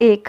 1।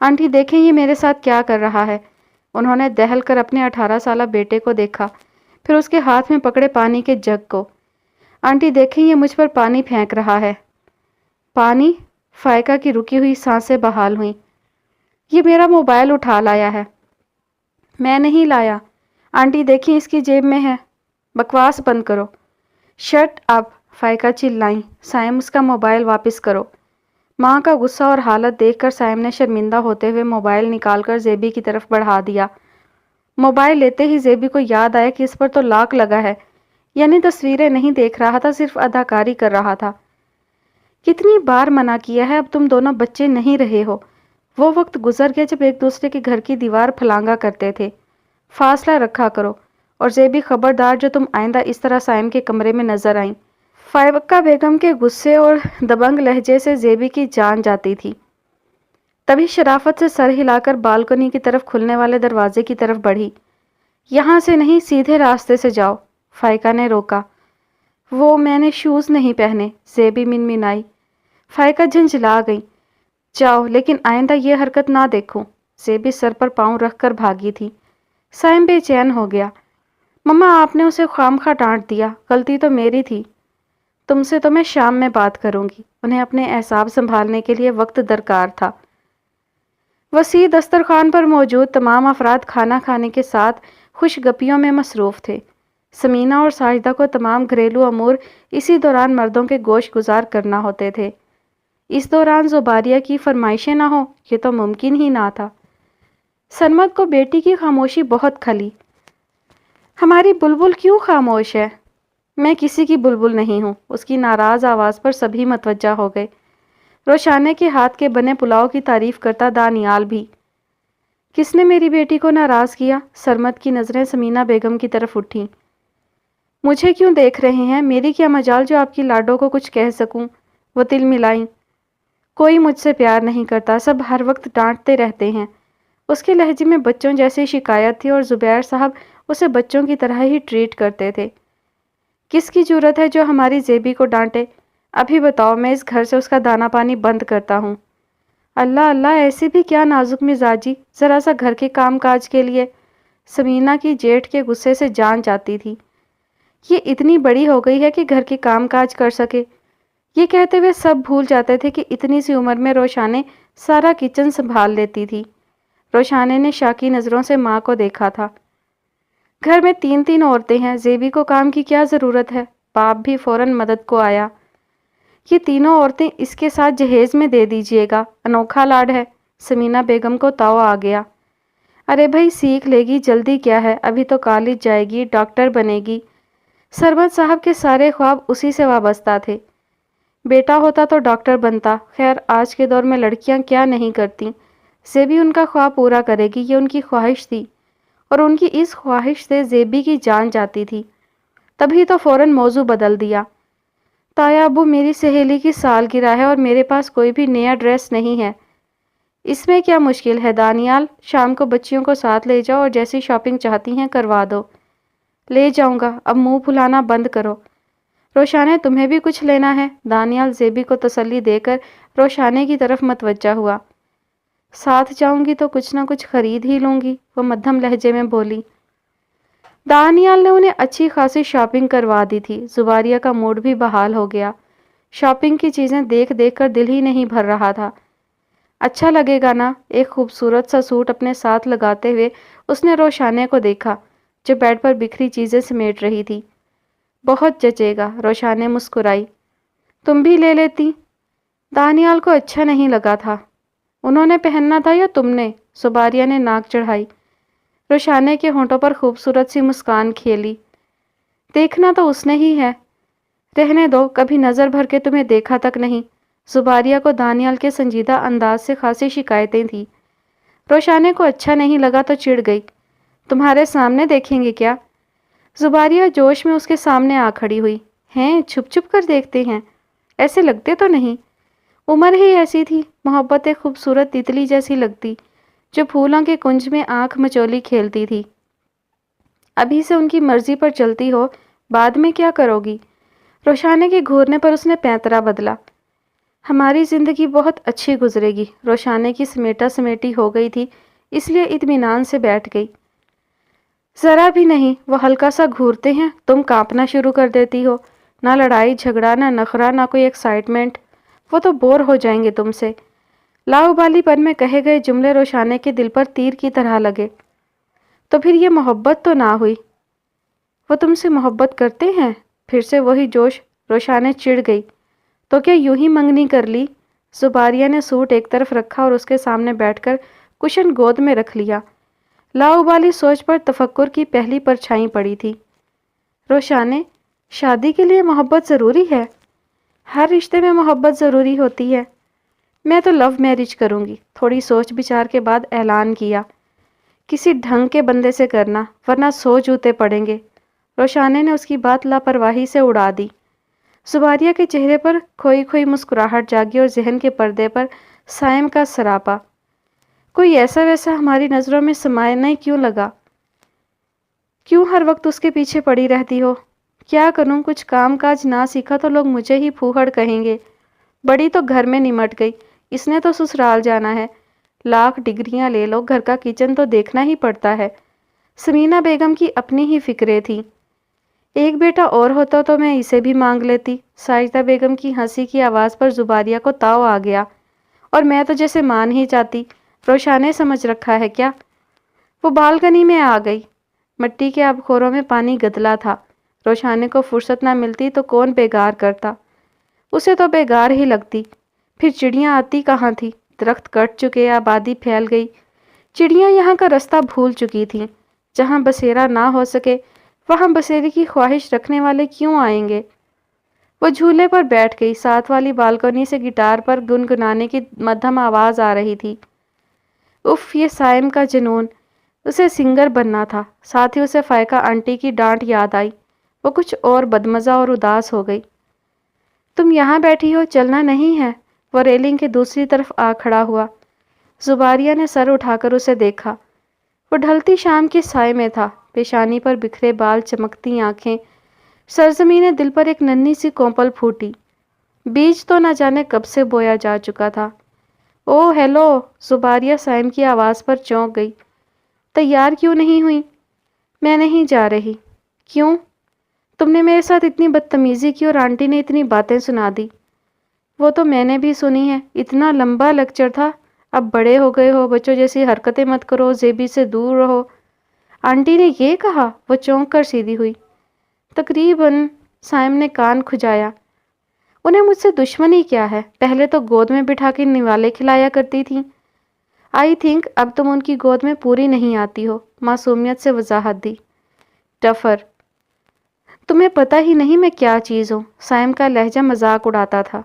Aunty دیکھیں یہ میرے ساتھ کیا کر رہا ہے۔ انہوں نے دہل کر اپنے 18 سالہ بیٹے کو دیکھا، پھر اس کے ہاتھ میں پکڑے پانی کے جگ کو۔ آنٹی دیکھیں یہ مجھ پر پانی پھینک رہا ہے۔ پانی؟ فائقہ کی رکی ہوئی سانسیں بحال ہوئیں۔ یہ میرا موبائل اٹھا لایا ہے۔ میں نہیں لایا۔ آنٹی دیکھیں اس کی جیب میں ہے۔ بکواس بند کرو۔ شٹ اپ، فائقہ چلائیں۔ سائم اس کا موبائل واپس کرو۔ ماں کا غصہ اور حالت دیکھ کر سائم نے شرمندہ ہوتے ہوئے موبائل نکال کر زیبی کی طرف بڑھا دیا۔ موبائل لیتے ہی زیبی کو یاد آیا کہ اس پر تو لاک لگا ہے، یعنی تصویریں نہیں دیکھ رہا تھا، صرف اداکاری کر رہا تھا۔ کتنی بار منع کیا ہے، اب تم دونوں بچے نہیں رہے ہو۔ وہ وقت گزر گیا جب ایک دوسرے کے گھر کی دیوار پھلانگا کرتے تھے۔ فاصلہ رکھا کرو، اور زیبی خبردار جو تم آئندہ اس طرح سائم کے کمرے میں نظر آئیں۔ فائقہ بیگم کے غصے اور دبنگ لہجے سے زیبی کی جان جاتی تھی۔ تبھی شرافت سے سر ہلا کر بالکنی کی طرف کھلنے والے دروازے کی طرف بڑھی۔ یہاں سے نہیں، سیدھے راستے سے جاؤ۔ فائقہ نے روکا۔ وہ میں نے شوز نہیں پہنے، زیبی منمنائی۔ فائقہ جھنجھلا گئی۔ جاؤ، لیکن آئندہ یہ حرکت نہ دیکھوں۔ زیبی سر پر پاؤں رکھ کر بھاگی تھی۔ سائم بے چین ہو گیا۔ مما آپ نے اسے خواہ ڈانٹ دیا، غلطی تو میری تھی۔ تم سے تو میں شام میں بات کروں گی۔ انہیں اپنے اعصاب سنبھالنے کے لیے وقت درکار تھا۔ وسیع دسترخوان پر موجود تمام افراد کھانا کھانے کے ساتھ خوش گپیوں میں مصروف تھے۔ سمینہ اور ساجدہ کو تمام گھریلو امور اسی دوران مردوں کے گوش گزار کرنا ہوتے تھے۔ اس دوران زباریہ کی فرمائشیں نہ ہوں، یہ تو ممکن ہی نہ تھا۔ سنمت کو بیٹی کی خاموشی بہت کھلی۔ ہماری بلبل کیوں خاموش ہے؟ میں کسی کی بلبل نہیں ہوں۔ اس کی ناراض آواز پر سبھی متوجہ ہو گئے۔ روشانے کے ہاتھ کے بنے پلاؤ کی تعریف کرتا دانیال بھی۔ کس نے میری بیٹی کو ناراض کیا؟ سرمت کی نظریں سمینہ بیگم کی طرف اٹھیں۔ مجھے کیوں دیکھ رہے ہیں؟ میری کیا مجال جو آپ کی لاڈو کو کچھ کہہ سکوں؟ وہ تل ملائیں۔ کوئی مجھ سے پیار نہیں کرتا، سب ہر وقت ڈانٹتے رہتے ہیں۔ اس کے لہجے میں بچوں جیسی شکایت تھی، اور زبیر صاحب اسے بچوں کی طرح ہی ٹریٹ کرتے تھے۔ کس کی جرت ہے جو ہماری زیبی کو ڈانٹے؟ ابھی بتاؤ، میں اس گھر سے اس کا دانا پانی بند کرتا ہوں۔ اللہ اللہ، ایسی بھی کیا نازک مزاجی، ذرا سا گھر کے کام کاج کے لیے۔ سمینہ کی جیٹھ کے غصے سے جان جاتی تھی۔ یہ اتنی بڑی ہو گئی ہے کہ گھر کے کام کاج کر سکے؟ یہ کہتے ہوئے سب بھول جاتے تھے کہ اتنی سی عمر میں روشانے سارا کچن سنبھال لیتی تھی۔ روشانے نے شاکی نظروں سے ماں کو دیکھا تھا۔ گھر میں 3 عورتیں ہیں، زیبی کو کام کی کیا ضرورت ہے؟ باپ بھی فوراً مدد کو آیا۔ یہ 3 عورتیں اس کے ساتھ جہیز میں دے دیجیے گا، انوکھا لاڈ ہے۔ سمینہ بیگم کو تاؤ آ گیا۔ ارے بھائی سیکھ لے گی، جلدی کیا ہے، ابھی تو کالج جائے گی، ڈاکٹر بنے گی۔ سرمت صاحب کے سارے خواب اسی سے وابستہ تھے۔ بیٹا ہوتا تو ڈاکٹر بنتا۔ خیر آج کے دور میں لڑکیاں کیا نہیں کرتی، زیبی ان کا خواب پورا کرے گی، یہ ان کی خواہش تھی، اور ان کی اس خواہش سے زیبی کی جان جاتی تھی۔ تبھی تو فوراً موضوع بدل دیا۔ تایا ابو، میری سہیلی کی سالگرہ ہے اور میرے پاس کوئی بھی نیا ڈریس نہیں ہے۔ اس میں کیا مشکل ہے دانیال؟ شام کو بچیوں کو ساتھ لے جاؤ اور جیسی شاپنگ چاہتی ہیں کروا دو۔ لے جاؤں گا، اب منہ پھلانا بند کرو۔ روشانے تمہیں بھی کچھ لینا ہے؟ دانیال زیبی کو تسلی دے کر روشانے کی طرف متوجہ ہوا۔ ساتھ جاؤں گی تو کچھ نہ کچھ خرید ہی لوں گی، وہ مدھم لہجے میں بولی۔ دانیال نے انہیں اچھی خاصی شاپنگ کروا دی تھی۔ زباریہ کا موڈ بھی بحال ہو گیا۔ شاپنگ کی چیزیں دیکھ دیکھ کر دل ہی نہیں بھر رہا تھا۔ اچھا لگے گا نا؟ ایک خوبصورت سا سوٹ اپنے ساتھ لگاتے ہوئے اس نے روشانے کو دیکھا جو بیڈ پر بکھری چیزیں سمیٹ رہی تھی۔ بہت جچے گا، روشانے مسکرائی۔ تم بھی لے لیتی؟ دانیال کو اچھا نہیں لگا تھا۔ انہوں نے پہننا تھا یا تم نے؟ زباریہ نے ناک چڑھائی۔ روشانے کے ہونٹوں پر خوبصورت سی مسکان کھیلی۔ دیکھنا تو اس نے ہی ہے۔ رہنے دو، کبھی نظر بھر کے تمہیں دیکھا تک نہیں۔ زباریہ کو دانیال کے سنجیدہ انداز سے خاصی شکایتیں تھیں۔ روشانے کو اچھا نہیں لگا تو چڑ گئی۔ تمہارے سامنے دیکھیں گے کیا؟ زباریہ جوش میں اس کے سامنے آ کھڑی ہوئی۔ ہیں، چھپ چھپ کر دیکھتے ہیں؟ ایسے لگتے تو نہیں۔ عمر ہی ایسی تھی، محبت ایک خوبصورت تتلی جیسی لگتی جو پھولوں کے کنج میں آنکھ مچولی کھیلتی تھی۔ ابھی سے ان کی مرضی پر چلتی ہو، بعد میں کیا کرو گی؟ روشانے کے گھورنے پر اس نے پینترا بدلا۔ ہماری زندگی بہت اچھی گزرے گی۔ روشانے کی سمیٹا سمیٹی ہو گئی تھی، اس لیے اطمینان سے بیٹھ گئی۔ ذرا بھی نہیں، وہ ہلکا سا گھورتے ہیں، تم کانپنا شروع کر دیتی ہو۔ نہ لڑائی جھگڑا، نہ نخرا، نہ کوئی ایکسائٹمنٹ۔ وہ تو بور ہو جائیں گے تم سے۔ لاؤبالی پن میں کہے گئے جملے روشانے کے دل پر تیر کی طرح لگے۔ تو پھر یہ محبت تو نہ ہوئی۔ وہ تم سے محبت کرتے ہیں؟ پھر سے وہی جوش۔ روشانے چڑ گئی۔ تو کیا یوں ہی منگنی کر لی؟ زباریہ نے سوٹ ایک طرف رکھا اور اس کے سامنے بیٹھ کر کشن گود میں رکھ لیا۔ لاؤبالی سوچ پر تفکر کی پہلی پرچھائی پڑی تھی۔ روشانے، شادی کے لیے محبت ضروری ہے؟ ہر رشتے میں محبت ضروری ہوتی ہے۔ میں تو لو میرج کروں گی، تھوڑی سوچ بچار کے بعد اعلان کیا۔ کسی ڈھنگ کے بندے سے کرنا، ورنہ 100 جوتے پڑیں گے۔ روشانے نے اس کی بات لاپرواہی سے اڑا دی۔ زباریہ کے چہرے پر کھوئی کھوئی مسکراہٹ جاگی اور ذہن کے پردے پر سائم کا سراپا۔ کوئی ایسا ویسا ہماری نظروں میں سمانے کیوں لگا؟ کیوں ہر وقت اس کے پیچھے پڑی رہتی ہو؟ کیا کروں، کچھ کام کاج نہ سیکھا تو لوگ مجھے ہی پھوہڑ کہیں گے۔ بڑی تو گھر میں نمٹ گئی، اس نے تو سسرال جانا ہے۔ لاکھ ڈگریاں لے لو، گھر کا کچن تو دیکھنا ہی پڑتا ہے۔ سمینہ بیگم کی اپنی ہی فکریں تھیں۔ ایک بیٹا اور ہوتا تو میں اسے بھی مانگ لیتی۔ ساجدہ بیگم کی ہنسی کی آواز پر زباریہ کو تاؤ آ گیا۔ اور میں تو جیسے مان ہی جاتی، روشانے سمجھ رکھا ہے کیا؟ وہ بالکنی میں آ گئی۔ مٹی کے آبخوروں میں پانی گدلا تھا۔ روشانے کو فرصت نہ ملتی تو کون بیگار کرتا؟ اسے تو بیگار ہی لگتی۔ پھر چڑیاں آتی کہاں تھی؟ درخت کٹ چکے، آبادی پھیل گئی۔ چڑیاں یہاں کا رستہ بھول چکی تھیں۔ جہاں بسیرا نہ ہو سکے، وہاں بسیرے کی خواہش رکھنے والے کیوں آئیں گے؟ وہ جھولے پر بیٹھ گئی۔ ساتھ والی بالکنی سے گٹار پر گنگنانے کی مدھم آواز آ رہی تھی۔ اف، یہ سائم کا جنون! اسے سنگر بننا تھا۔ ساتھ ہی اسے فائقہ آنٹی کی ڈانٹ یاد آئی۔ وہ کچھ اور بدمزہ اور اداس ہو گئی۔ تم یہاں بیٹھی ہو، چلنا نہیں ہے؟ وہ ریلنگ کے دوسری طرف آ کھڑا ہوا۔ زباریہ نے سر اٹھا کر اسے دیکھا۔ وہ ڈھلتی شام کے سائے میں تھا، پیشانی پر بکھرے بال، چمکتی آنکھیں۔ سرزمین دل پر ایک ننھی سی کومپل پھوٹی۔ بیج تو نہ جانے کب سے بویا جا چکا تھا۔ او ہیلو! زباریہ سائم کی آواز پر چونک گئی۔ تیار کیوں نہیں ہوئی؟ میں نہیں جا رہی۔ کیوں؟ تم نے میرے ساتھ اتنی بدتمیزی کی اور آنٹی نے اتنی باتیں سنا دی۔ وہ تو میں نے بھی سنی ہے، اتنا لمبا لیکچر تھا۔ اب بڑے ہو گئے ہو، بچوں جیسی حرکتیں مت کرو، زیبی سے دور رہو۔ آنٹی نے یہ کہا؟ وہ چونک کر سیدھی ہوئی۔ تقریباً، سائم نے کان کھجایا۔ انہیں مجھ سے دشمنی کیا ہے؟ پہلے تو گود میں بٹھا کے نوالے کھلایا کرتی تھیں۔ آئی تھنک اب تم ان کی گود میں پوری نہیں آتی ہو، معصومیت سے وضاحت دی۔ ڈفر! تمہیں پتہ ہی نہیں میں کیا چیز ہوں۔ سائم کا لہجہ مذاق اڑاتا تھا۔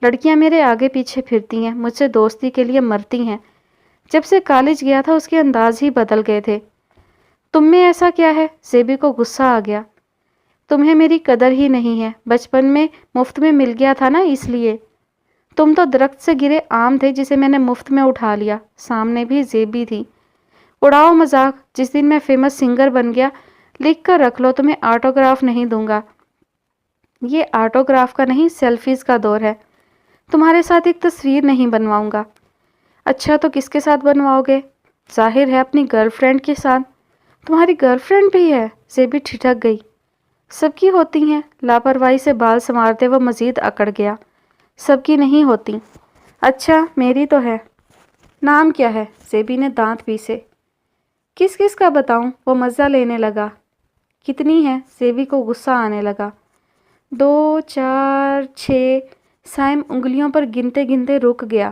لڑکیاں میرے آگے پیچھے پھرتی ہیں، مجھ سے دوستی کے لیے مرتی ہیں۔ جب سے کالج گیا تھا اس کے انداز ہی بدل گئے تھے۔ تم میں ایسا کیا ہے؟ زیبی کو غصہ آ گیا۔ تمہیں میری قدر ہی نہیں ہے، بچپن میں مفت میں مل گیا تھا نا، اس لیے۔ تم تو درخت سے گرے آم تھے جسے میں نے مفت میں اٹھا لیا۔ سامنے بھی زیبی تھی۔ اڑاؤ مذاق، جس دن میں فیمس سنگر بن گیا، لکھ کر رکھ لو، تمہیں آٹوگراف نہیں دوں گا۔ یہ آٹوگراف کا نہیں، سیلفیز کا دور ہے۔ تمہارے ساتھ ایک تصویر نہیں بنواؤں گا۔ اچھا تو کس کے ساتھ بنواؤ گے؟ ظاہر ہے اپنی گرل فرینڈ کے ساتھ۔ تمہاری گرل فرینڈ بھی ہے؟ زیبی ٹھٹک گئی۔ سب کی ہوتی ہیں۔ لاپرواہی سے بال سنوارتے وہ مزید اکڑ گیا۔ سب کی نہیں ہوتی۔ اچھا، میری تو ہے۔ نام کیا ہے؟ زیبی نے دانت پیسے۔ کس کس کا بتاؤں؟ وہ مزہ لینے لگا۔ کتنی ہے؟ زیبی کو غصہ آنے لگا۔ 2 4 6۔ سائم انگلیوں پر گنتے گنتے رک گیا۔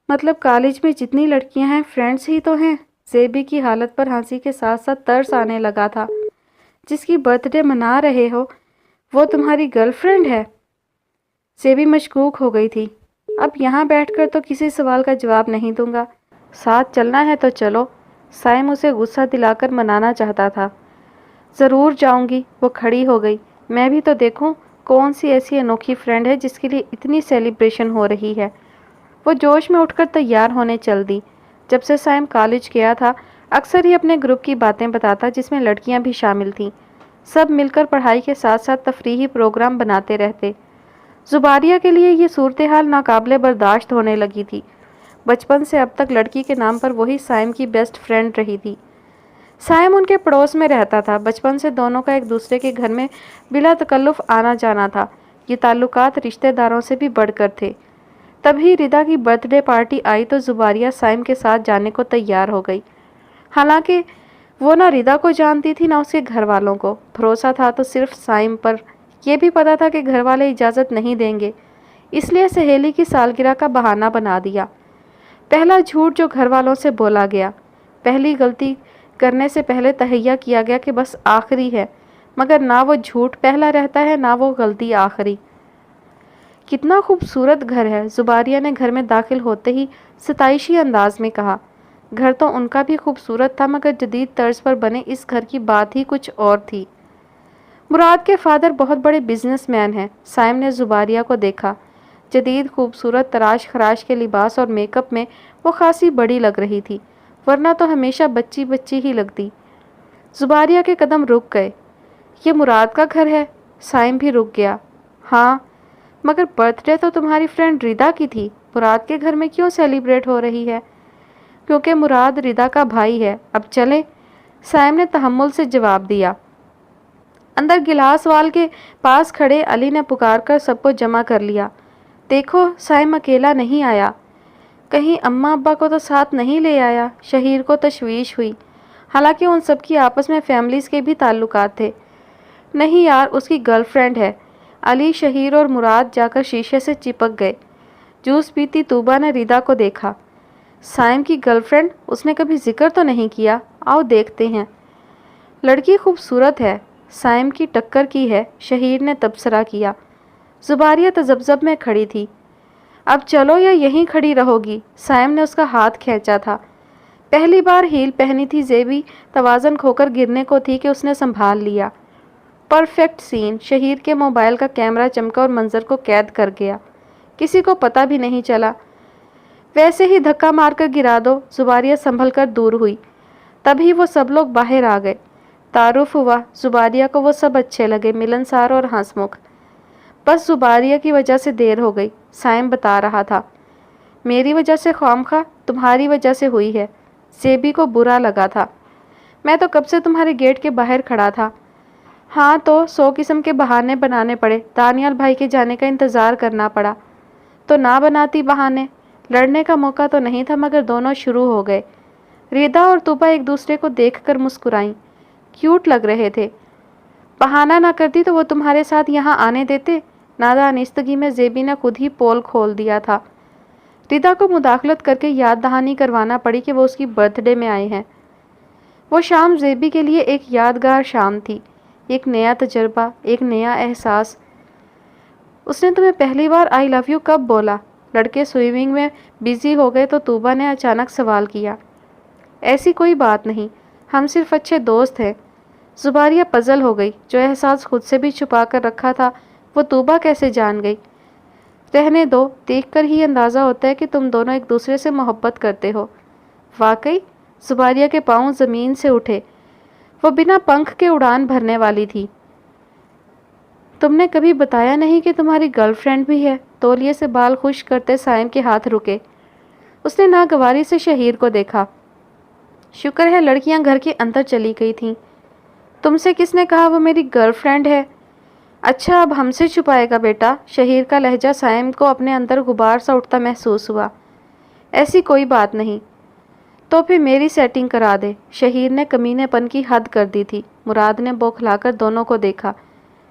مطلب کالج میں جتنی لڑکیاں ہیں فرینڈس ہی تو ہیں۔ زیبی کی حالت پر ہنسی کے ساتھ ساتھ ترس آنے لگا تھا۔ جس کی برتھ ڈے منا رہے ہو وہ تمہاری گرل فرینڈ ہے؟ زیبی مشکوک ہو گئی تھی۔ اب یہاں بیٹھ کر تو کسی سوال کا جواب نہیں دوں گا۔ ساتھ چلنا ہے تو چلو۔ سائم اسے غصہ دلا کر منانا چاہتا تھا۔ ضرور جاؤں گی۔ وہ کھڑی ہو گئی۔ میں بھی تو دیکھوں کون سی ایسی انوکھی فرینڈ ہے جس کے لیے اتنی سیلیبریشن ہو رہی ہے۔ وہ جوش میں اٹھ کر تیار ہونے چل دی۔ جب سے سائم کالج گیا تھا اکثر ہی اپنے گروپ کی باتیں بتاتا جس میں لڑکیاں بھی شامل تھیں۔ سب مل کر پڑھائی کے ساتھ ساتھ تفریحی پروگرام بناتے رہتے۔ زباریہ کے لیے یہ صورتحال ناقابل برداشت ہونے لگی تھی۔ بچپن سے اب تک لڑکی کے نام پر وہی سائم کی بیسٹ فرینڈ رہی تھی۔ سائم ان کے پڑوس میں رہتا تھا۔ بچپن سے دونوں کا ایک دوسرے کے گھر میں بلا تکلف آنا جانا تھا۔ یہ تعلقات رشتہ داروں سے بھی بڑھ کر تھے۔ تبھی ردا کی برتھ ڈے پارٹی آئی تو زباریہ سائم کے ساتھ جانے کو تیار ہو گئی۔ حالانکہ وہ نہ ردا کو جانتی تھی نہ اس کے گھر والوں کو۔ بھروسہ تھا تو صرف سائم پر۔ یہ بھی پتا تھا کہ گھر والے اجازت نہیں دیں گے، اس لیے سہیلی کی سالگرہ کا بہانہ بنا دیا۔ پہلا جھوٹ جو گھر والوں سے بولا گیا، پہلی غلطی کرنے سے پہلے تہیہ کیا گیا کہ بس آخری ہے، مگر نہ وہ جھوٹ پہلا رہتا ہے نہ وہ غلطی آخری۔ کتنا خوبصورت گھر ہے، زباریہ نے گھر میں داخل ہوتے ہی ستائشی انداز میں کہا۔ گھر تو ان کا بھی خوبصورت تھا مگر جدید طرز پر بنے اس گھر کی بات ہی کچھ اور تھی۔ مراد کے فادر بہت بڑے بزنس مین ہیں۔ سائم نے زباریہ کو دیکھا۔ جدید خوبصورت تراش خراش کے لباس اور میک اپ میں وہ خاصی بڑی لگ رہی تھی، ورنہ تو ہمیشہ بچی بچی ہی لگتی۔ زباریہ کے قدم رک گئے۔ یہ مراد کا گھر ہے؟ سائم بھی رک گیا۔ ہاں، مگر برتھ ڈے تو تمہاری فرینڈ ردا کی تھی، مراد کے گھر میں کیوں سیلیبریٹ ہو رہی ہے؟ کیونکہ مراد ردا کا بھائی ہے۔ اب چلیں، سائم نے تحمل سے جواب دیا۔ اندر گلاس وال کے پاس کھڑے علی نے پکار کر سب کو جمع کر لیا۔ دیکھو، سائم اکیلا نہیں آیا، کہیں اماں ابا کو تو ساتھ نہیں لے آیا؟ شہیر کو تشویش ہوئی، حالانکہ ان سب کی آپس میں فیملیز کے بھی تعلقات تھے۔ نہیں یار، اس کی گرل فرینڈ ہے۔ علی، شہیر اور مراد جا کر شیشے سے چپک گئے۔ جوس پیتی طوبہ نے ردا کو دیکھا۔ سائم کی گرل فرینڈ؟ اس نے کبھی ذکر تو نہیں کیا، آؤ دیکھتے ہیں۔ لڑکی خوبصورت ہے، سائم کی ٹکر کی ہے، شہیر نے تبصرہ کیا۔ زباریہ تذبذب میں کھڑی تھی۔ اب چلو یا یہیں کھڑی رہو گی؟ سائم نے اس کا ہاتھ کھینچا تھا۔ پہلی بار ہیل پہنی تھی زیبی، توازن کھو کر گرنے کو تھی کہ اس نے سنبھال لیا۔ پرفیکٹ سین۔ شہیر کے موبائل کا کیمرہ چمکا اور منظر کو قید کر گیا۔ کسی کو پتہ بھی نہیں چلا۔ ویسے ہی دھکا مار کر گرا دو۔ زباریہ سنبھل کر دور ہوئی۔ تبھی وہ سب لوگ باہر آ گئے۔ تعارف ہوا۔ زباریہ کو وہ سب اچھے لگے، ملنسار اور ہنس مکھ۔ بس زباریہ کی وجہ سے دیر ہو گئی، سائم بتا رہا تھا۔ میری وجہ سے خوامخواہ؟ تمہاری وجہ سے ہوئی ہے۔ زیبی کو برا لگا تھا۔ میں تو کب سے تمہارے گیٹ کے باہر کھڑا تھا۔ ہاں تو 100 قسم کے بہانے بنانے پڑے، دانیال بھائی کے جانے کا انتظار کرنا پڑا۔ تو نہ بناتی بہانے؟ لڑنے کا موقع تو نہیں تھا مگر دونوں شروع ہو گئے۔ ردا اور طوبہ ایک دوسرے کو دیکھ کر مسکرائیں، کیوٹ لگ رہے تھے۔ بہانہ نہ کرتی تو وہ تمہارے ساتھ یہاں آنے دیتے؟ نادانستگی میں زیبی نے خود ہی پول کھول دیا تھا۔ ردا کو مداخلت کر کے یاد دہانی کروانا پڑی کہ وہ اس کی برتھ ڈے میں آئے ہیں۔ وہ شام زیبی کے لیے ایک یادگار شام تھی، ایک نیا تجربہ، ایک نیا احساس۔ اس نے تمہیں پہلی بار آئی لو یو کب بولا؟ لڑکے سوئمنگ میں بیزی ہو گئے تو طوبہ نے اچانک سوال کیا۔ ایسی کوئی بات نہیں، ہم صرف اچھے دوست ہیں۔ زباریہ پزل ہو گئی، جو احساس خود سے بھی چھپا کر رکھا تھا وہ طوبہ کیسے جان گئی؟ رہنے دو، دیکھ کر ہی اندازہ ہوتا ہے کہ تم دونوں ایک دوسرے سے محبت کرتے ہو۔ واقعی؟ زباریہ کے پاؤں زمین سے اٹھے۔ وہ بنا پنکھ کے اڑان بھرنے والی تھی۔ تم نے کبھی بتایا نہیں کہ تمہاری گرل فرینڈ بھی ہے؟ تولیے سے بال خشک کرتے سائم کے ہاتھ رکے۔ اس نے ناگواری سے شہیر کو دیکھا۔ شکر ہے لڑکیاں گھر کے اندر چلی گئی تھیں۔ تم سے کس نے کہا وہ میری گرل فرینڈ ہے؟ اچھا، اب ہم سے چھپائے گا بیٹا؟ شہیر کا لہجہ سائم کو اپنے اندر غبار سا اٹھتا محسوس ہوا۔ ایسی کوئی بات نہیں۔ تو پھر میری سیٹنگ کرا دے۔ شہیر نے کمینے پن کی حد کر دی تھی۔ مراد نے بوکھلا کر دونوں کو دیکھا۔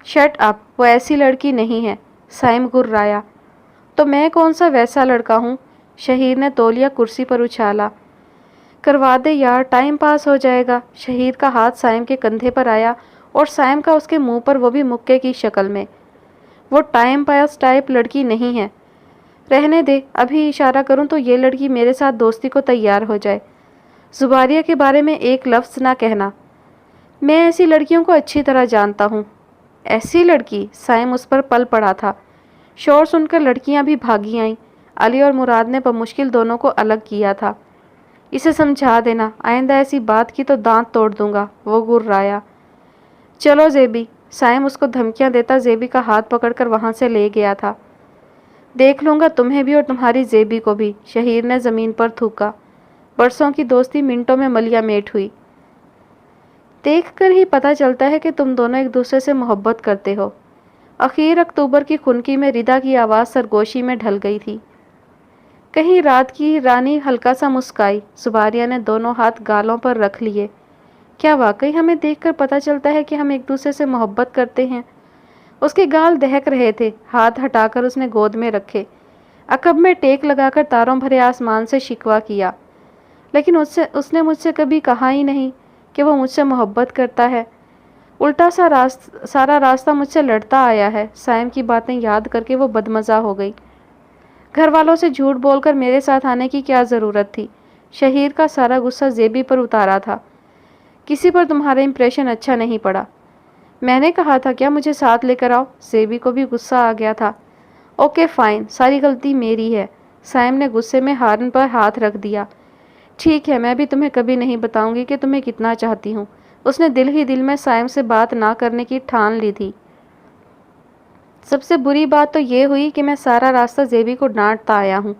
شٹ اپ، وہ ایسی لڑکی نہیں ہے، سائم گررایا۔ تو میں کون سا ویسا لڑکا ہوں؟ شہیر نے تولیہ کرسی پر اچھالا۔ کروا دے یار، ٹائم پاس ہو جائے گا۔ شہیر کا ہاتھ سائم کے کندھے پر آیا اور سائم کا اس کے منہ پر، وہ بھی مکے کی شکل میں۔ وہ ٹائم پاس ٹائپ لڑکی نہیں ہے۔ رہنے دے، ابھی اشارہ کروں تو یہ لڑکی میرے ساتھ دوستی کو تیار ہو جائے۔ زباریہ کے بارے میں ایک لفظ نہ کہنا، میں ایسی لڑکیوں کو اچھی طرح جانتا ہوں۔ ایسی لڑکی؟ سائم اس پر پل پڑا تھا۔ شور سن کر لڑکیاں بھی بھاگی آئیں۔ علی اور مراد نے بمشکل دونوں کو الگ کیا تھا۔ اسے سمجھا دینا، آئندہ ایسی بات کی تو دانت توڑ دوں گا، وہ گررایا۔ چلو زیبی، سائم اس کو دھمکیاں دیتا زیبی کا ہاتھ پکڑ کر وہاں سے لے گیا تھا۔ دیکھ لوں گا تمہیں بھی اور تمہاری زیبی کو بھی، شہیر نے زمین پر تھوکا۔ برسوں کی دوستی منٹوں میں ملیا میٹ ہوئی۔ دیکھ کر ہی پتہ چلتا ہے کہ تم دونوں ایک دوسرے سے محبت کرتے ہو۔ اخیر اکتوبر کی خنکی میں ردا کی آواز سرگوشی میں ڈھل گئی تھی۔ کہیں رات کی رانی ہلکا سا مسکائی۔ زباریہ نے دونوں ہاتھ گالوں پر رکھ لیے۔ کیا واقعی ہمیں دیکھ کر پتہ چلتا ہے کہ ہم ایک دوسرے سے محبت کرتے ہیں؟ اس کے گال دہک رہے تھے، ہاتھ ہٹا کر اس نے گود میں رکھے، عقب میں ٹیک لگا کر تاروں بھرے آسمان سے شکوہ کیا۔ لیکن اس نے مجھ سے کبھی کہا ہی نہیں کہ وہ مجھ سے محبت کرتا ہے۔ الٹا سارا راستہ مجھ سے لڑتا آیا ہے۔ سائم کی باتیں یاد کر کے وہ بدمزہ ہو گئی۔ گھر والوں سے جھوٹ بول کر میرے ساتھ آنے کی کیا ضرورت تھی؟ شہیر کا سارا غصہ زیبی پر اتارا تھا۔ کسی پر تمہارا امپریشن اچھا نہیں پڑا۔ میں نے کہا تھا کیا مجھے ساتھ لے کر آؤ؟ زیبی کو بھی غصہ آ گیا تھا۔ اوکے فائن، ساری غلطی میری ہے۔ سائم نے غصے میں ہارن پر ہاتھ رکھ دیا۔ ٹھیک ہے، میں بھی تمہیں کبھی نہیں بتاؤں گی کہ تمہیں کتنا چاہتی ہوں۔ اس نے دل ہی دل میں سائم سے بات نہ کرنے کی ٹھان لی تھی۔ سب سے بری بات تو یہ ہوئی کہ میں سارا راستہ زیبی کو ڈانٹتا آیا ہوں۔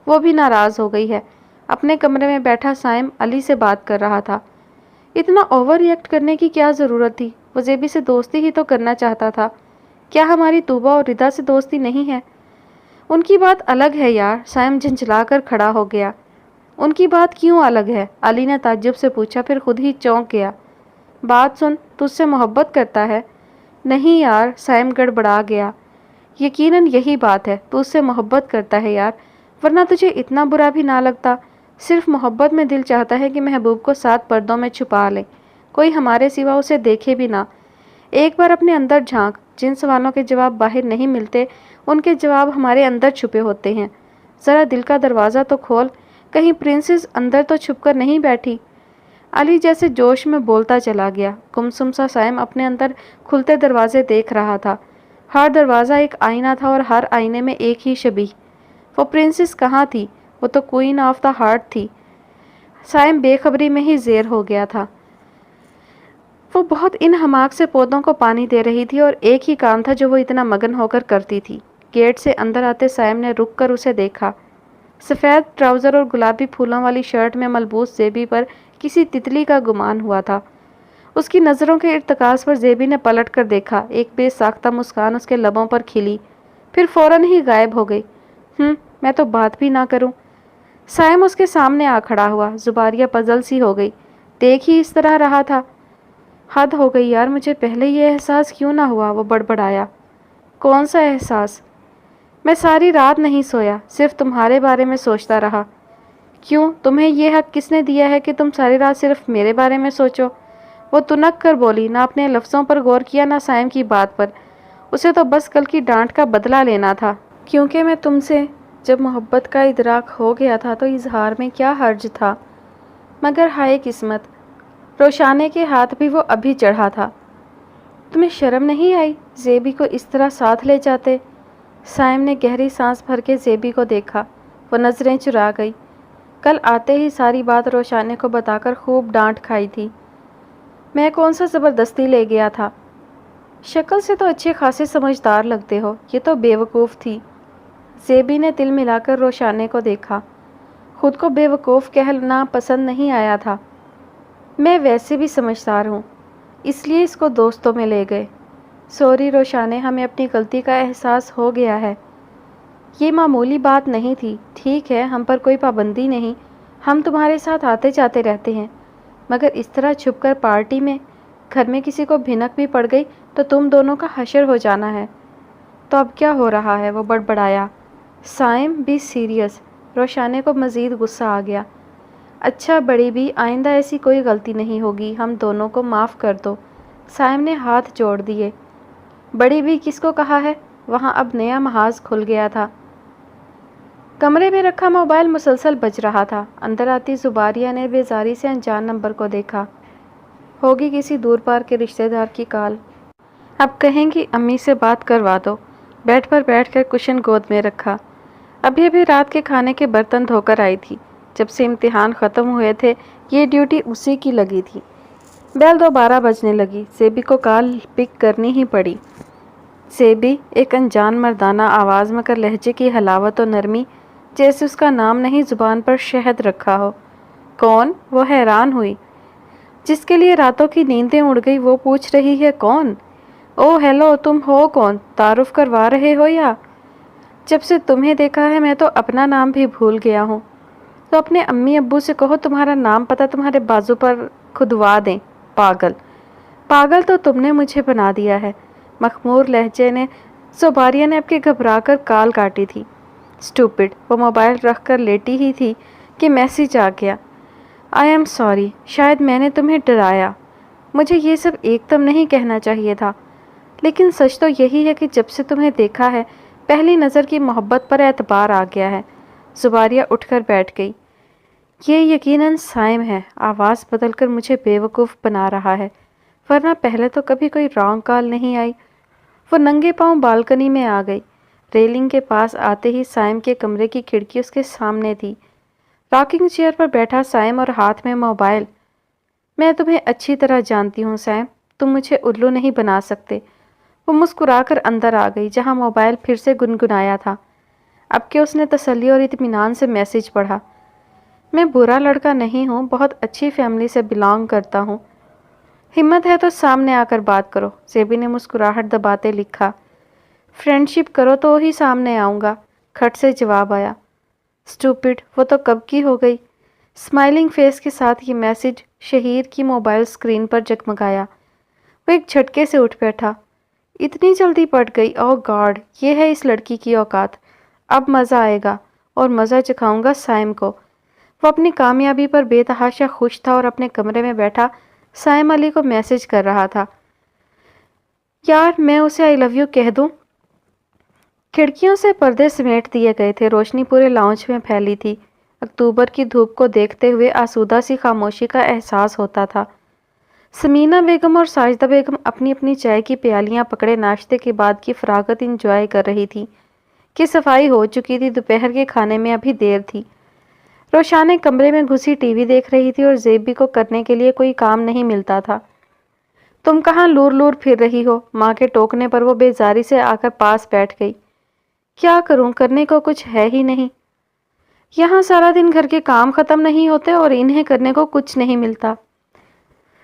وہ بھی ناراض ہو گئی ہے۔ اپنے کمرے میں بیٹھا سائم علی سے بات کر رہا تھا۔ اتنا اوور ری ایکٹ کرنے کی کیا ضرورت تھی؟ وہ زیبی سے دوستی ہی تو کرنا چاہتا تھا۔ کیا ہماری طوبہ اور ردا سے دوستی نہیں ہے؟ ان کی بات الگ ہے یار۔ سائم جھنجھلا کر کھڑا ہو گیا۔ ان کی بات کیوں الگ ہے؟ علی نے تعجب سے پوچھا، پھر خود ہی چونک گیا۔ بات سن، تجھ سے محبت کرتا ہے؟ نہیں یار، سائم گڑبڑا گیا۔ یقیناً یہی بات ہے، تو اس سے محبت کرتا ہے یار، ورنہ تجھے اتنا برا بھی نہ لگتا۔ صرف محبت میں دل چاہتا ہے کہ محبوب کو 7 پردوں میں چھپا لے، کوئی ہمارے سوا اسے دیکھے بھی نہ۔ ایک بار اپنے اندر جھانک، جن سوالوں کے جواب باہر نہیں ملتے ان کے جواب ہمارے اندر چھپے ہوتے ہیں۔ ذرا دل کا دروازہ تو کھول، کہیں پرنسس اندر تو چھپ کر نہیں بیٹھی۔ علی جیسے جوش میں بولتا چلا گیا۔ گمسم سا سائم اپنے اندر کھلتے دروازے دیکھ رہا تھا۔ ہر دروازہ ایک آئینہ تھا اور ہر آئینے میں ایک ہی شبیہ۔ وہ پرنسس کہاں تھی؟ وہ تو کوئین آف دا ہارٹ تھی۔ سائم بے خبری میں ہی زیر ہو گیا تھا۔ وہ بہت انہماک سے پودوں کو پانی دے رہی تھی اور ایک ہی کام تھا جو وہ اتنا مگن ہو کر کرتی تھی۔ گیٹ سے اندر آتے سائم نے رک کر اسے دیکھا۔ سفید ٹراؤزر اور گلابی پھولوں والی شرٹ میں ملبوس زیبی پر کسی تتلی کا گمان ہوا تھا۔ اس کی نظروں کے ارتکاز پر زیبی نے پلٹ کر دیکھا۔ ایک بے ساختہ مسکان اس کے لبوں پر کھلی، پھر فوراً ہی غائب ہو گئی۔ میں تو بات بھی نہ کروں۔ سائم اس کے سامنے آ کھڑا ہوا۔ زباریہ پزل سی ہو گئی۔ دیکھ ہی اس طرح رہا تھا۔ حد ہو گئی یار، مجھے پہلے یہ احساس کیوں نہ ہوا؟ وہ بڑبڑایا۔ کون سا احساس؟ میں ساری رات نہیں سویا، صرف تمہارے بارے میں سوچتا رہا۔ کیوں؟ تمہیں یہ حق کس نے دیا ہے کہ تم ساری رات صرف میرے بارے میں سوچو؟ وہ تنک کر بولی، نہ اپنے لفظوں پر غور کیا نہ سائم کی بات پر۔ اسے تو بس کل کی ڈانٹ کا بدلہ لینا تھا۔ کیونکہ میں تم سے جب محبت کا ادراک ہو گیا تھا تو اظہار میں کیا حرج تھا؟ مگر ہائے قسمت، روشانے کے ہاتھ بھی وہ ابھی چڑھا تھا۔ تمہیں شرم نہیں آئی زیبی کو اس طرح ساتھ لے جاتے؟ سائم نے گہری سانس بھر کے زیبی کو دیکھا۔ وہ نظریں چرا گئی۔ کل آتے ہی ساری بات روشانے کو بتا کر خوب ڈانٹ کھائی تھی۔ میں کون سا زبردستی لے گیا تھا؟ شکل سے تو اچھے خاصے سمجھدار لگتے ہو، یہ تو بے وقوف تھی۔ زیبی نے تل ملا کر روشانے کو دیکھا۔ خود کو بے وقوف کہنا پسند نہیں آیا تھا۔ میں ویسے بھی سمجھدار ہوں، اس لیے اس کو دوستوں میں لے گئے۔ سوری روشانے، ہمیں اپنی غلطی کا احساس ہو گیا ہے۔ یہ معمولی بات نہیں تھی۔ ٹھیک ہے، ہم پر کوئی پابندی نہیں، ہم تمہارے ساتھ آتے جاتے رہتے ہیں، مگر اس طرح چھپ کر پارٹی میں، گھر میں کسی کو بھنک بھی پڑ گئی تو تم دونوں کا حشر ہو جانا ہے۔ تو اب کیا ہو رہا ہے؟ وہ بڑبڑایا۔ سائم بی سیریس۔ روشانے کو مزید غصہ آ گیا۔ اچھا بڑی بھی، آئندہ ایسی کوئی غلطی نہیں ہوگی، ہم دونوں کو معاف کر دو۔ سائم نے ہاتھ جوڑ دیے۔ بڑی بھی کس کو کہا ہے؟ وہاں اب نیا محاذ کھل گیا تھا۔ کمرے میں رکھا موبائل مسلسل بج رہا تھا۔ اندر آتی زباریہ نے بیزاری سے انجان نمبر کو دیکھا۔ ہوگی کسی دور پار کے رشتہ دار کی کال۔ اب کہیں گی امی سے بات کروا دو۔ بیڈ پر بیٹھ کر کشن گود میں رکھا۔ ابھی رات کے کھانے کے برتن دھو کر آئی تھی۔ جب سے امتحان ختم ہوئے تھے یہ ڈیوٹی اسی کی لگی تھی۔ بیل دوبارہ بجنے لگی۔ زیبی کو کال پک کرنی ہی پڑی۔ زیبی ایک انجان مردانہ آواز مگر لہجے کی حلاوت و نرمی جیسے اس کا نام نہیں زبان پر شہد رکھا ہو۔ کون؟ وہ حیران ہوئی۔ جس کے لیے راتوں کی نیندیں اڑ گئی وہ پوچھ رہی ہے کون؟ او ہیلو، تم ہو کون؟ تعارف کروا رہے ہو یا؟ جب سے تمہیں دیکھا ہے میں تو اپنا نام بھی بھول گیا ہوں۔ تو اپنے امی ابو سے کہو تمہارا نام پتہ تمہارے بازو پر کھدوا دیں۔ پاگل، پاگل تو تم نے مجھے بنا دیا ہے، مخمور لہجے نے زباریہ نے اب کے گھبرا کر کال کاٹی تھی۔ اسٹوپڈ، وہ موبائل رکھ کر لیٹی ہی تھی کہ میسیج آ گیا۔ آئی ایم سوری، شاید میں نے تمہیں ڈرایا، مجھے یہ سب ایک دم نہیں کہنا چاہیے تھا، لیکن سچ تو یہی ہے کہ جب سے تمہیں دیکھا ہے پہلی نظر کی محبت پر اعتبار آ گیا ہے۔ زباریہ اٹھ کر بیٹھ گئی۔ یہ یقیناً سائم ہے، آواز بدل کر مجھے بے وقوف بنا رہا ہے، ورنہ پہلے تو کبھی کوئی رانگ کال نہیں آئی۔ وہ ننگے پاؤں بالکنی میں آ گئی۔ ریلنگ کے پاس آتے ہی سائم کے کمرے کی کھڑکی اس کے سامنے تھی۔ راکنگ چیئر پر بیٹھا سائم اور ہاتھ میں موبائل۔ میں تمہیں اچھی طرح جانتی ہوں سائم، تم مجھے الو نہیں بنا سکتے۔ وہ مسکرا کر اندر آ گئی جہاں موبائل پھر سے گنگنایا تھا۔ اب کہ اس نے تسلی اور اطمینان سے میسیج پڑھا۔ میں برا لڑکا نہیں ہوں، بہت اچھی فیملی سے بلانگ کرتا ہوں۔ ہمت ہے تو سامنے آ کر بات کرو، زیبی نے مسکراہٹ دباتے لکھا۔ فرینڈ شپ کرو تو ہی سامنے آؤں گا، کھٹ سے جواب آیا۔ اسٹوپڈ، وہ تو کب کی ہو گئی۔ اسمائلنگ فیس کے ساتھ یہ میسیج شہیر کی موبائل اسکرین پر جگمگایا۔ وہ ایک جھٹکے سے اٹھ بیٹھا۔ اتنی جلدی پڑ گئی، اوہ گاڈ، یہ ہے اس لڑکی کی اوقات۔ اب مزہ آئے گا، اور مزہ چکھاؤں گا سائم کو۔ وہ اپنی کامیابی پر بے تحاشا خوش تھا اور اپنے کمرے میں بیٹھا سائم علی کو میسیج کر رہا تھا۔ یار میں اسے آئی لو یو کہہ دوں۔ کھڑکیوں سے پردے سمیٹ دیے گئے تھے، روشنی پورے لاؤنج میں پھیلی تھی۔ اکتوبر کی دھوپ کو دیکھتے ہوئے آسودہ سی خاموشی کا احساس ہوتا تھا۔ سمینہ بیگم اور ساجدہ بیگم اپنی اپنی چائے کی پیالیاں پکڑے ناشتے کے بعد کی فراغت انجوائے کر رہی تھی کہ صفائی ہو چکی تھی، دوپہر کے کھانے میں ابھی دیر تھی۔ روشانے کمرے میں گھسی ٹی وی دیکھ رہی تھی اور زیبی کو کرنے کے لیے کوئی کام نہیں ملتا تھا۔ تم کہاں لور لور پھر رہی ہو؟ ماں کے ٹوکنے پر وہ بیزاری سے آ کر پاس بیٹھ گئی۔ کیا کروں، کرنے کو کچھ ہے ہی نہیں۔ یہاں سارا دن گھر کے کام ختم نہیں ہوتے اور انہیں کرنے کو کچھ نہیں ملتا۔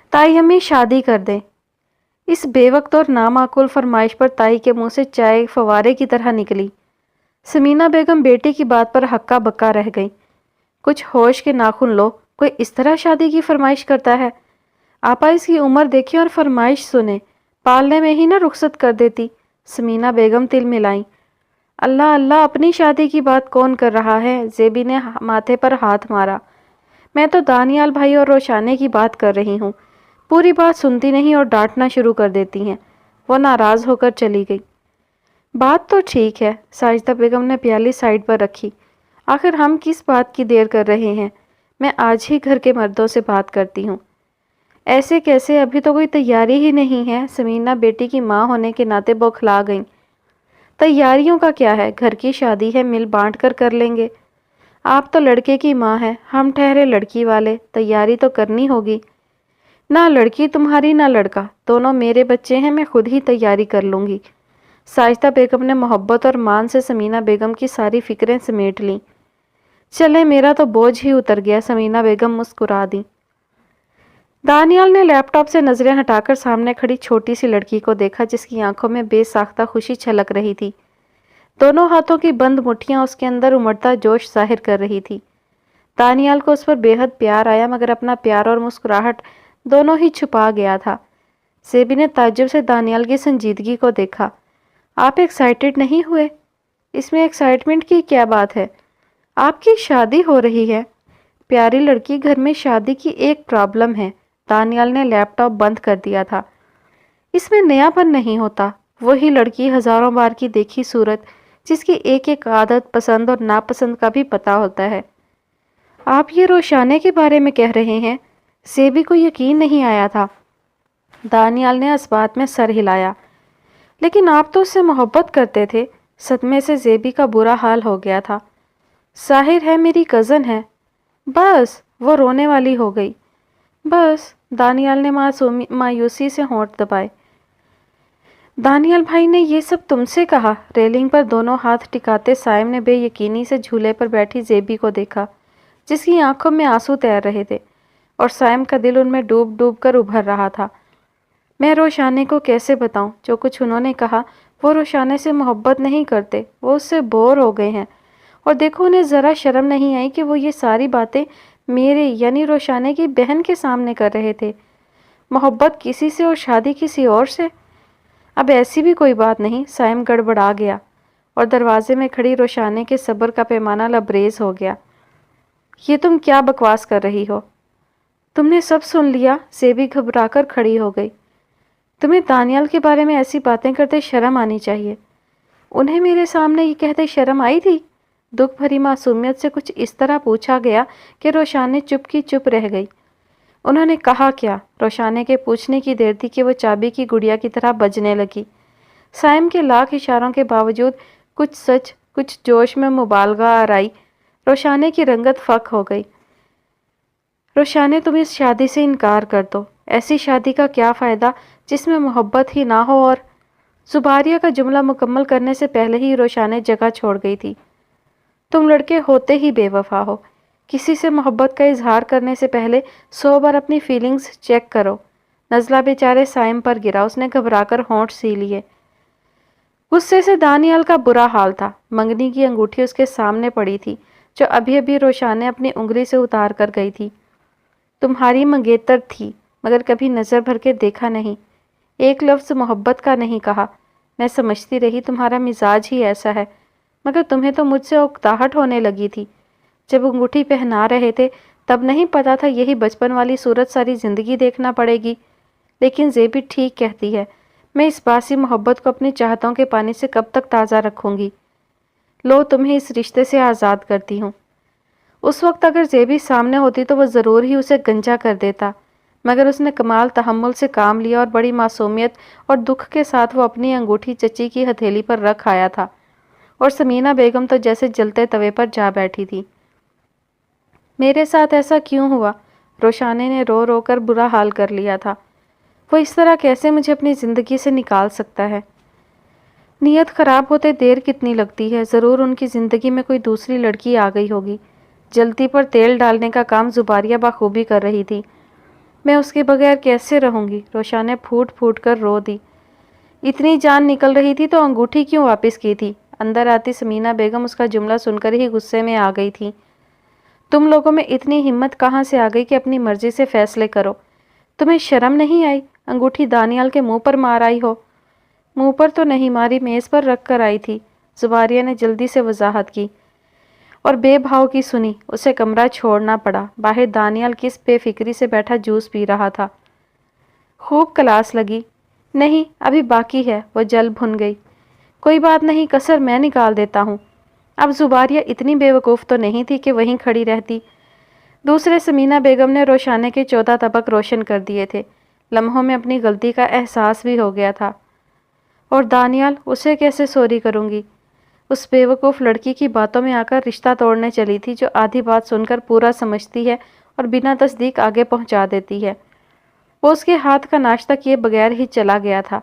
تائی امی شادی کر دیں۔ اس بے وقت اور نامعقول فرمائش پر تائی کے منہ سے چائے فوارے کی طرح نکلی۔ سمینہ بیگم بیٹی کی بات پر ہکا بکا رہ گئی۔ کچھ ہوش کے ناخن لو، کوئی اس طرح شادی کی فرمائش کرتا ہے؟ آپا اس کی عمر دیکھیں اور فرمائش سنیں، پالنے میں ہی نہ رخصت کر دیتی۔ سمینہ بیگم تل ملائیں۔ اللہ اللہ، اپنی شادی کی بات کون کر رہا ہے؟ زیبی نے ماتھے پر ہاتھ مارا۔ میں تو دانیال بھائی اور روشانے کی بات کر رہی ہوں۔ پوری بات سنتی نہیں اور ڈانٹنا شروع کر دیتی ہیں۔ وہ ناراض ہو کر چلی گئی۔ بات تو ٹھیک ہے، ساجدہ بیگم نے پیالی سائڈ پر رکھی۔ آخر ہم کس بات کی دیر کر رہے ہیں؟ میں آج ہی گھر کے مردوں سے بات کرتی ہوں۔ ایسے کیسے؟ ابھی تو کوئی تیاری ہی نہیں ہے۔ سمینہ بیٹی کی ماں ہونے کے ناطے بوکھلا گئیں۔ تیاریوں کا کیا ہے، گھر کی شادی ہے، مل بانٹ کر لیں گے۔ آپ تو لڑکے کی ماں ہے، ہم ٹھہرے لڑکی والے، تیاری تو کرنی ہوگی۔ نہ لڑکی تمہاری نہ لڑکا، دونوں میرے بچے ہیں، میں خود ہی تیاری کر لوں گی۔ ساجدہ بیگم نے محبت اور مان سے سمینہ بیگم کی ساری فکریں سمیٹ لیں۔ چلے میرا تو بوجھ ہی اتر گیا، سمینہ بیگم مسکرا دی۔ دانیال نے لیپ ٹاپ سے نظریں ہٹا کر سامنے کھڑی چھوٹی سی لڑکی کو دیکھا جس کی آنکھوں میں بے ساختہ خوشی چھلک رہی تھی۔ دونوں ہاتھوں کی بند مٹھیاں اس کے اندر امڑتا جوش ظاہر کر رہی تھی۔ دانیال کو اس پر بے حد پیار آیا مگر اپنا پیار اور مسکراہٹ دونوں ہی چھپا گیا تھا۔ زیبی نے تعجب سے دانیال کی سنجیدگی کو دیکھا۔ آپ ایکسائٹڈ نہیں ہوئے؟ اس میں ایکسائٹمنٹ کی کیا بات ہے؟ آپ کی شادی ہو رہی ہے۔ پیاری لڑکی، گھر میں شادی کی ایک پرابلم ہے۔ دانیال نے لیپ ٹاپ بند کر دیا تھا۔ اس میں نیا پن نہیں ہوتا، وہی لڑکی ہزاروں بار کی دیکھی صورت جس کی ایک ایک عادت پسند اور ناپسند کا بھی پتہ ہوتا ہے۔ آپ یہ روشانے کے بارے میں کہہ رہے ہیں؟ زیبی کو یقین نہیں آیا تھا۔ دانیال نے اس بات میں سر ہلایا۔ لیکن آپ تو اس سے محبت کرتے تھے۔ صدمے سے زیبی کا برا حال ہو گیا تھا۔ ظاہر ہے میری کزن ہے۔ بس، وہ رونے والی ہو گئی۔ بس، دانیال نے مایوسی سے ہونٹ دبائے۔ دانیال بھائی نے یہ سب تم سے کہا؟ ریلنگ پر دونوں ہاتھ ٹکاتے سائم نے بے یقینی سے جھولے پر بیٹھی زیبی کو دیکھا، جس کی آنکھوں میں آنسو تیر رہے تھے اور سائم کا دل ان میں ڈوب ڈوب کر ابھر رہا تھا۔ میں روشانے کو کیسے بتاؤں؟ جو کچھ انہوں نے کہا، وہ روشانے سے محبت نہیں کرتے، وہ اس سے بور ہو گئے ہیں، اور دیکھو انہیں ذرا شرم نہیں آئی کہ وہ یہ ساری باتیں میرے یعنی روشانے کی بہن کے سامنے کر رہے تھے۔ محبت کسی سے اور شادی کسی اور سے؟ اب ایسی بھی کوئی بات نہیں۔ سائم گڑبڑا گیا اور دروازے میں کھڑی روشانے کے صبر کا پیمانہ لبریز ہو گیا۔ یہ تم کیا بکواس کر رہی ہو؟ تم نے سب سن لیا؟ زیبی گھبرا کر کھڑی ہو گئی۔ تمہیں دانیال کے بارے میں ایسی باتیں کرتے شرم آنی چاہیے۔ انہیں میرے سامنے یہ کہتے شرم آئی تھی؟ دکھ بھری معصومیت سے کچھ اس طرح پوچھا گیا کہ روشانے چپ کی چپ رہ گئی۔ انہوں نے کہا کیا؟ روشانے کے پوچھنے کی دیر تھی کہ وہ چابی کی گڑیا کی طرح بجنے لگی۔ سائم کے لاکھ اشاروں کے باوجود کچھ سچ کچھ جوش میں مبالغہ آرائی روشانے کی رنگت فک ہو گئی۔ روشانے تم اس شادی سے انکار کر دو۔ ایسی شادی کا کیا فائدہ جس میں محبت ہی نہ ہو؟ اور زباریہ کا جملہ مکمل کرنے سے پہلے ہی روشانے جگہ چھوڑ گئی تھی۔ تم لڑکے ہوتے ہی بے وفا ہو۔ کسی سے محبت کا اظہار کرنے سے پہلے 100 بار اپنی فیلنگز چیک کرو۔ نزلہ بیچارے سائم پر گرا، اس نے گھبرا کر ہونٹ سی لیے۔ غصے سے دانیال کا برا حال تھا۔ منگنی کی انگوٹھی اس کے سامنے پڑی تھی جو ابھی ابھی روشانے اپنی انگلی سے اتار کر گئی تھی۔ تمہاری منگیتر تھی مگر کبھی نظر بھر کے دیکھا نہیں، ایک لفظ محبت کا نہیں کہا۔ میں سمجھتی رہی تمہارا مزاج ہی ایسا ہے، مگر تمہیں تو مجھ سے اکتاہٹ ہونے لگی تھی۔ جب انگوٹھی پہنا رہے تھے تب نہیں پتا تھا یہی بچپن والی صورت ساری زندگی دیکھنا پڑے گی۔ لیکن زیبی ٹھیک کہتی ہے، میں اس باسی محبت کو اپنی چاہتوں کے پانی سے کب تک تازہ رکھوں گی؟ لو تمہیں اس رشتے سے آزاد کرتی ہوں۔ اس وقت اگر زیبی سامنے ہوتی تو وہ ضرور ہی اسے گنجا کر دیتا، مگر اس نے کمال تحمل سے کام لیا اور بڑی معصومیت اور دکھ کے ساتھ وہ اپنی انگوٹھی چچی کی ہتھیلی پر رکھ آیا تھا، اور سمینہ بیگم تو جیسے جلتے توے پر جا بیٹھی تھی۔ میرے ساتھ ایسا کیوں ہوا؟ روشانے نے رو رو کر برا حال کر لیا تھا۔ وہ اس طرح کیسے مجھے اپنی زندگی سے نکال سکتا ہے؟ نیت خراب ہوتے دیر کتنی لگتی ہے، ضرور ان کی زندگی میں کوئی دوسری لڑکی آ گئی ہوگی۔ جلتی پر تیل ڈالنے کا کام زباریہ بخوبی کر رہی تھی۔ میں اس کے بغیر کیسے رہوں گی؟ روشانے پھوٹ پھوٹ کر رو دی۔ اتنی جان نکل رہی تھی تو انگوٹھی کیوں واپس کی تھی؟ اندر آتی سمینہ بیگم اس کا جملہ سن کر ہی غصے میں آ گئی تھی۔ تم لوگوں میں اتنی ہمت کہاں سے آ گئی کہ اپنی مرضی سے فیصلے کرو؟ تمہیں شرم نہیں آئی؟ انگوٹھی دانیال کے منہ پر مار آئی ہو۔ منہ پر تو نہیں ماری، میز پر رکھ کر آئی تھی، زباریہ نے جلدی سے وضاحت کی، اور بے بھاؤ کی سنی۔ اسے کمرہ چھوڑنا پڑا۔ باہر دانیال کس بے فکری سے بیٹھا جوس پی رہا تھا۔ خوب کلاس لگی؟ نہیں، ابھی باقی ہے۔ وہ جل بھن گئی۔ کوئی بات نہیں، کسر میں نکال دیتا ہوں۔ اب زباریہ اتنی بے وقوف تو نہیں تھی کہ وہیں کھڑی رہتی۔ دوسرے سمینہ بیگم نے روشانے کے 14 طبق روشن کر دیے تھے۔ لمحوں میں اپنی غلطی کا احساس بھی ہو گیا تھا۔ اور دانیال، اسے کیسے سوری کروں گی؟ اس بے وقوف لڑکی کی باتوں میں آ کر رشتہ توڑنے چلی تھی جو آدھی بات سن کر پورا سمجھتی ہے اور بنا تصدیق آگے پہنچا دیتی ہے۔ وہ اس کے ہاتھ کا ناشتہ کیے بغیر ہی چلا گیا تھا۔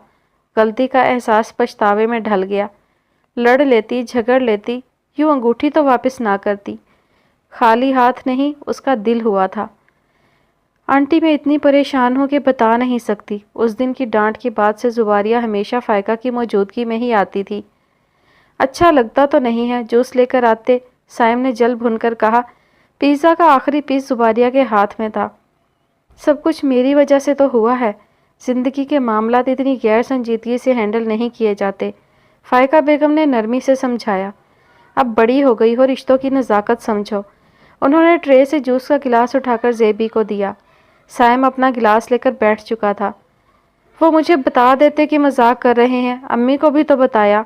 غلطی کا احساس پچھتاوے میں ڈھل گیا۔ لڑ لیتی، جھگڑ لیتی، یوں انگوٹھی تو واپس نہ کرتی۔ خالی ہاتھ نہیں، اس کا دل ہوا تھا۔ آنٹی میں اتنی پریشان ہوں کہ بتا نہیں سکتی۔ اس دن کی ڈانٹ کے بعد سے زباریہ ہمیشہ فائقہ کی موجودگی میں ہی آتی تھی۔ اچھا لگتا تو نہیں ہے، جوس لے کر آتے، سائم نے جل بھن کر کہا۔ پیزا کا آخری پیس زباریہ کے ہاتھ میں تھا۔ سب کچھ میری وجہ سے تو ہوا ہے۔ زندگی کے معاملات اتنی غیر سنجیدگی سے ہینڈل نہیں کیے جاتے، فائقہ بیگم نے نرمی سے سمجھایا۔ اب بڑی ہو گئی ہو، رشتوں کی نزاکت سمجھو۔ انہوں نے ٹرے سے جوس کا گلاس اٹھا کر زیبی کو دیا۔ سائم اپنا گلاس لے کر بیٹھ چکا تھا۔ وہ مجھے بتا دیتے کہ مذاق کر رہے ہیں، امی کو بھی تو بتایا۔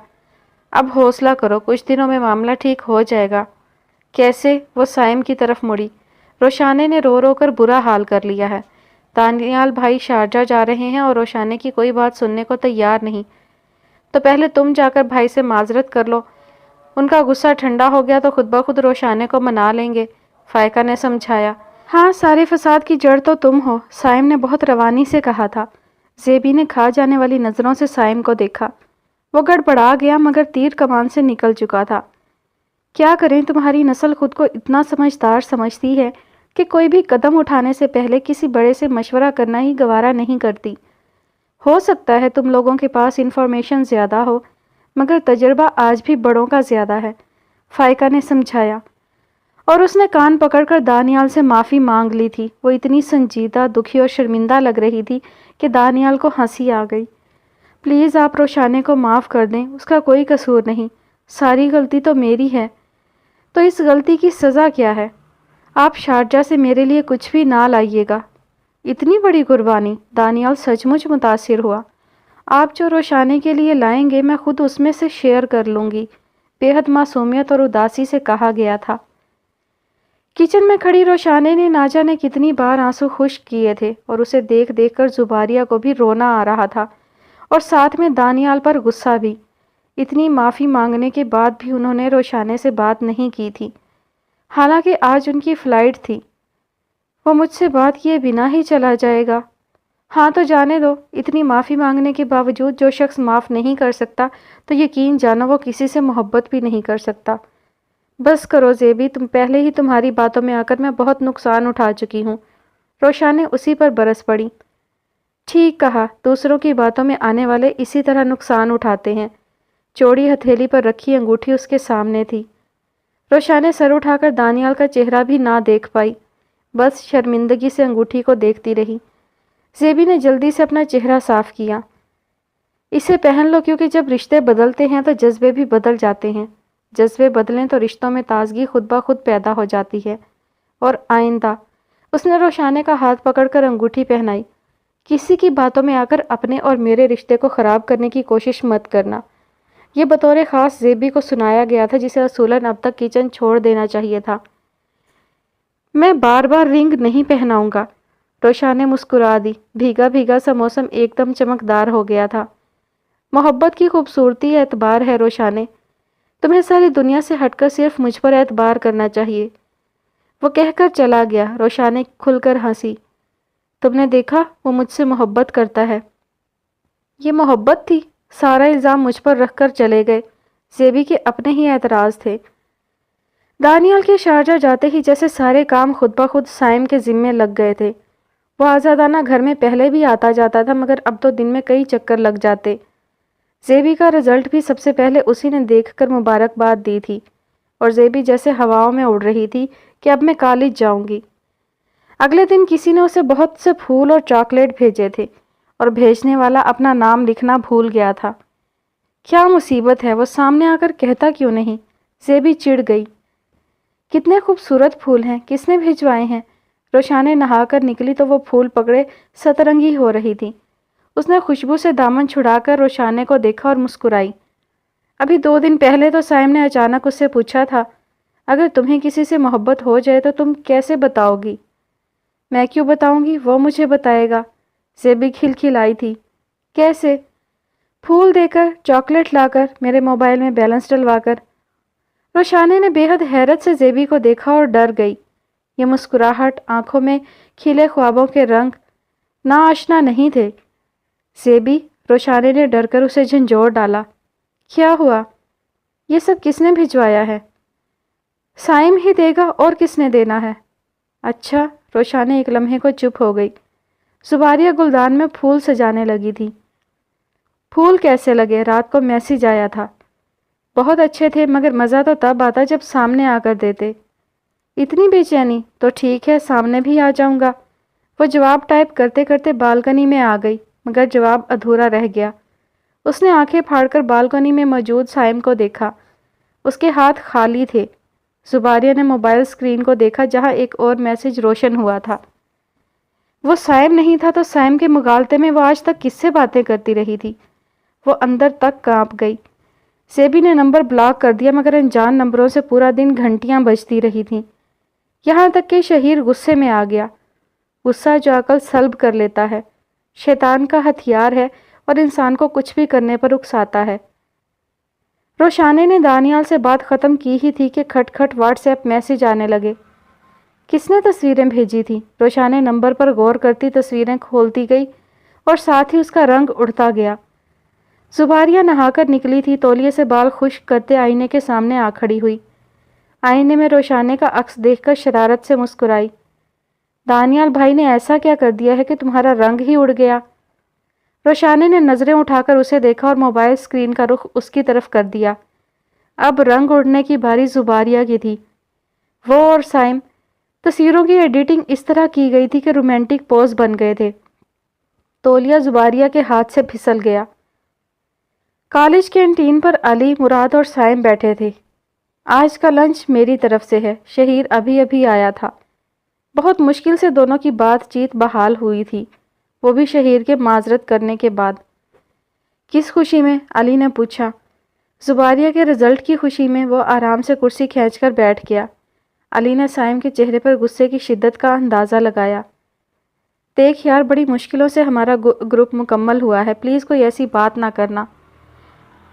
اب حوصلہ کرو، کچھ دنوں میں معاملہ ٹھیک ہو جائے گا۔ کیسے؟ وہ سائم کی طرف مڑی۔ روشانے نے رو رو کر برا حال کر لیا ہے۔ دانیال بھائی شارجہ جا رہے ہیں اور روشانے کی کوئی بات سننے کو تیار نہیں۔ تو پہلے تم جا کر بھائی سے معذرت کر لو، ان کا غصہ ٹھنڈا ہو گیا تو خود بخود روشانے کو منا لیں گے، فائقہ نے سمجھایا۔ ہاں، سارے فساد کی جڑ تو تم ہو، سائم نے بہت روانی سے کہا تھا۔ زیبی نے کھا جانے والی نظروں سے سائم کو دیکھا۔ وہ گڑبڑا گیا مگر تیر کمان سے نکل چکا تھا۔ کیا کریں، تمہاری نسل خود کو اتنا سمجھدار سمجھتی ہے کہ کوئی بھی قدم اٹھانے سے پہلے کسی بڑے سے مشورہ کرنا ہی گوارا نہیں کرتی۔ ہو سکتا ہے تم لوگوں کے پاس انفارمیشن زیادہ ہو، مگر تجربہ آج بھی بڑوں کا زیادہ ہے، فائقہ نے سمجھایا، اور اس نے کان پکڑ کر دانیال سے معافی مانگ لی تھی۔ وہ اتنی سنجیدہ، دکھی اور شرمندہ لگ رہی تھی کہ دانیال کو ہنسی آ گئی۔ پلیز آپ روشانے کو معاف کر دیں، اس کا کوئی قصور نہیں، ساری غلطی تو میری ہے۔ تو اس غلطی کی سزا کیا ہے؟ آپ شارجہ سے میرے لیے کچھ بھی نہ لائیے گا۔ اتنی بڑی قربانی؟ دانیال سچ مچ متاثر ہوا۔ آپ جو روشانے کے لیے لائیں گے میں خود اس میں سے شیئر کر لوں گی، بے حد معصومیت اور اداسی سے کہا گیا تھا۔ کچن میں کھڑی روشانے نے نہ جانے کتنی بار آنسو خشک کیے تھے، اور اسے دیکھ دیکھ کر زباریہ کو بھی رونا آ رہا تھا، اور ساتھ میں دانیال پر غصہ بھی۔ اتنی معافی مانگنے کے بعد بھی انہوں نے روشانے سے بات نہیں کی تھی، حالانکہ آج ان کی فلائٹ تھی۔ وہ مجھ سے بات کیے بنا ہی چلا جائے گا؟ ہاں تو جانے دو، اتنی معافی مانگنے کے باوجود جو شخص معاف نہیں کر سکتا تو یقین جانو وہ کسی سے محبت بھی نہیں کر سکتا۔ بس کرو زیبی، تم پہلے ہی تمہاری باتوں میں آ کر میں بہت نقصان اٹھا چکی ہوں۔ روشانے اسی پر برس پڑی۔ ٹھیک کہا، دوسروں کی باتوں میں آنے والے اسی طرح نقصان اٹھاتے ہیں۔ چوڑی ہتھیلی پر رکھی انگوٹھی اس کے سامنے تھی۔ روشانے سر اٹھا کر دانیال کا چہرہ بھی نہ دیکھ پائی، بس شرمندگی سے انگوٹھی کو دیکھتی رہی۔ زیبی نے جلدی سے اپنا چہرہ صاف کیا۔ اسے پہن لو، کیونکہ جب رشتے بدلتے ہیں تو جذبے بھی بدل جاتے ہیں۔ جذبے بدلیں تو رشتوں میں تازگی خود بخود پیدا ہو جاتی ہے۔ اور آئندہ، اس نے روشانے کا ہاتھ پکڑ کر انگوٹھی پہنائی، کسی کی باتوں میں آ کر اپنے اور میرے رشتے کو خراب کرنے کی کوشش مت کرنا۔ یہ بطور خاص زیبی کو سنایا گیا تھا، جسے اصولاً اب تک کچن چھوڑ دینا چاہیے تھا۔ میں بار بار رنگ نہیں پہناؤں گا۔ روشانے مسکرا دی۔ بھیگا بھیگا سا موسم ایک دم چمکدار ہو گیا تھا۔ محبت کی خوبصورتی اعتبار ہے روشانے، تمہیں ساری دنیا سے ہٹ کر صرف مجھ پر اعتبار کرنا چاہیے۔ وہ کہہ کر چلا گیا۔ روشانے کھل کر ہنسی۔ تم نے دیکھا، وہ مجھ سے محبت کرتا ہے۔ یہ محبت تھی؟ سارا الزام مجھ پر رکھ کر چلے گئے۔ زیبی کے اپنے ہی اعتراض تھے۔ دانیال کے شارجہ جاتے ہی جیسے سارے کام خود بخود سائم کے ذمے لگ گئے تھے۔ وہ آزادانہ گھر میں پہلے بھی آتا جاتا تھا، مگر اب تو دن میں کئی چکر لگ جاتے۔ زیبی کا رزلٹ بھی سب سے پہلے اسی نے دیکھ کر مبارکباد دی تھی، اور زیبی جیسے ہواؤں میں اڑ رہی تھی کہ اب میں کالج جاؤں گی۔ اگلے دن کسی نے اسے بہت سے پھول اور چاکلیٹ بھیجے تھے، اور بھیجنے والا اپنا نام لکھنا بھول گیا تھا۔ کیا مصیبت ہے، وہ سامنے آ کر کہتا کیوں نہیں؟ زیبی چڑ گئی۔ کتنے خوبصورت پھول ہیں، کس نے بھیجوائے ہیں؟ روشانے نہا کر نکلی تو وہ پھول پکڑے سترنگی ہو رہی تھی۔ اس نے خوشبو سے دامن چھڑا کر روشانے کو دیکھا اور مسکرائی۔ ابھی 2 دن پہلے تو سائم نے اچانک اس سے پوچھا تھا، اگر تمہیں کسی سے محبت ہو جائے تو تم کیسے بتاؤ گی؟ میں کیوں بتاؤں گی، وہ مجھے بتائے گا۔ زیبی کھلکھلائی تھی۔ کیسے؟ پھول دے کر، چاکلیٹ لا کر، میرے موبائل میں بیلنس ڈلوا کر۔ روشانے نے بے حد حیرت سے زیبی کو دیکھا اور ڈر گئی۔ یہ مسکراہٹ، آنکھوں میں کھلے خوابوں کے رنگ ناآشنا نہیں تھے۔ زیبی، روشانے نے ڈر کر اسے جھنجھوڑ ڈالا۔ کیا ہوا؟ یہ سب کس نے بھجوایا ہے؟ سائم ہی دے گا، اور کس نے دینا ہے؟ اچھا، روشانے ایک لمحے کو چپ ہو گئی۔ زباریہ گلدان میں پھول سجانے لگی تھی۔ پھول کیسے لگے؟ رات کو میسج آیا تھا۔ بہت اچھے تھے، مگر مزہ تو تب آتا جب سامنے آ کر دیتے۔ اتنی بے چینی؟ تو ٹھیک ہے، سامنے بھی آ جاؤں گا۔ وہ جواب ٹائپ کرتے کرتے بالکنی میں آ گئی، مگر جواب ادھورا رہ گیا۔ اس نے آنکھیں پھاڑ کر بالکنی میں موجود سائم کو دیکھا۔ اس کے ہاتھ خالی تھے۔ زباریہ نے موبائل اسکرین کو دیکھا، جہاں ایک اور میسج روشن ہوا تھا۔ وہ سائم نہیں تھا تو سائم کے مغالطے میں وہ آج تک کس سے باتیں کرتی رہی تھی؟ وہ اندر تک کانپ گئی۔ زیبی نے نمبر بلاک کر دیا، مگر انجان نمبروں سے پورا دن گھنٹیاں بجتی رہی تھیں، یہاں تک کہ شہیر غصے میں آ گیا۔ غصہ جو عقل سلب کر لیتا ہے، شیطان کا ہتھیار ہے اور انسان کو کچھ بھی کرنے پر اکساتا ہے۔ روشانے نے دانیال سے بات ختم کی ہی تھی کہ کھٹ کھٹ واٹس ایپ میسج آنے لگے۔ کس نے تصویریں بھیجی تھی؟ روشا نے نمبر پر غور کرتی تصویریں کھولتی گئی اور ساتھ ہی اس کا رنگ اڑتا گیا۔ زباریہ نہا کر نکلی تھی، تولیے سے بال خشک کرتے آئینے کے سامنے آ کھڑی ہوئی۔ آئینے میں روشانے کا عکس دیکھ کر شرارت سے مسکرائی۔ دانیال بھائی نے ایسا کیا کر دیا ہے کہ تمہارا رنگ ہی اڑ گیا؟ روشانے نے نظریں اٹھا کر اسے دیکھا اور موبائل اسکرین کا رخ اس کی طرف کر دیا۔ اب رنگ اڑنے کی باری زباریہ کی تھی۔ وہ اور سائم، تصویروں کی ایڈیٹنگ اس طرح کی گئی تھی کہ رومانٹک پوز بن گئے تھے۔ تولیہ زباریہ کے ہاتھ سے پھسل گیا۔ کالج کینٹین پر علی، مراد اور سائم بیٹھے تھے۔ آج کا لنچ میری طرف سے ہے، شہیر ابھی ابھی آیا تھا۔ بہت مشکل سے دونوں کی بات چیت بحال ہوئی تھی، وہ بھی شہیر کے معذرت کرنے کے بعد۔ کس خوشی میں؟ علی نے پوچھا۔ زباریہ کے رزلٹ کی خوشی میں۔ وہ آرام سے کرسی کھینچ کر بیٹھ گیا۔ علی نے سائم کے چہرے پر غصے کی شدت کا اندازہ لگایا۔ دیکھ یار، بڑی مشکلوں سے ہمارا گروپ مکمل ہوا ہے، پلیز کوئی ایسی بات نہ کرنا۔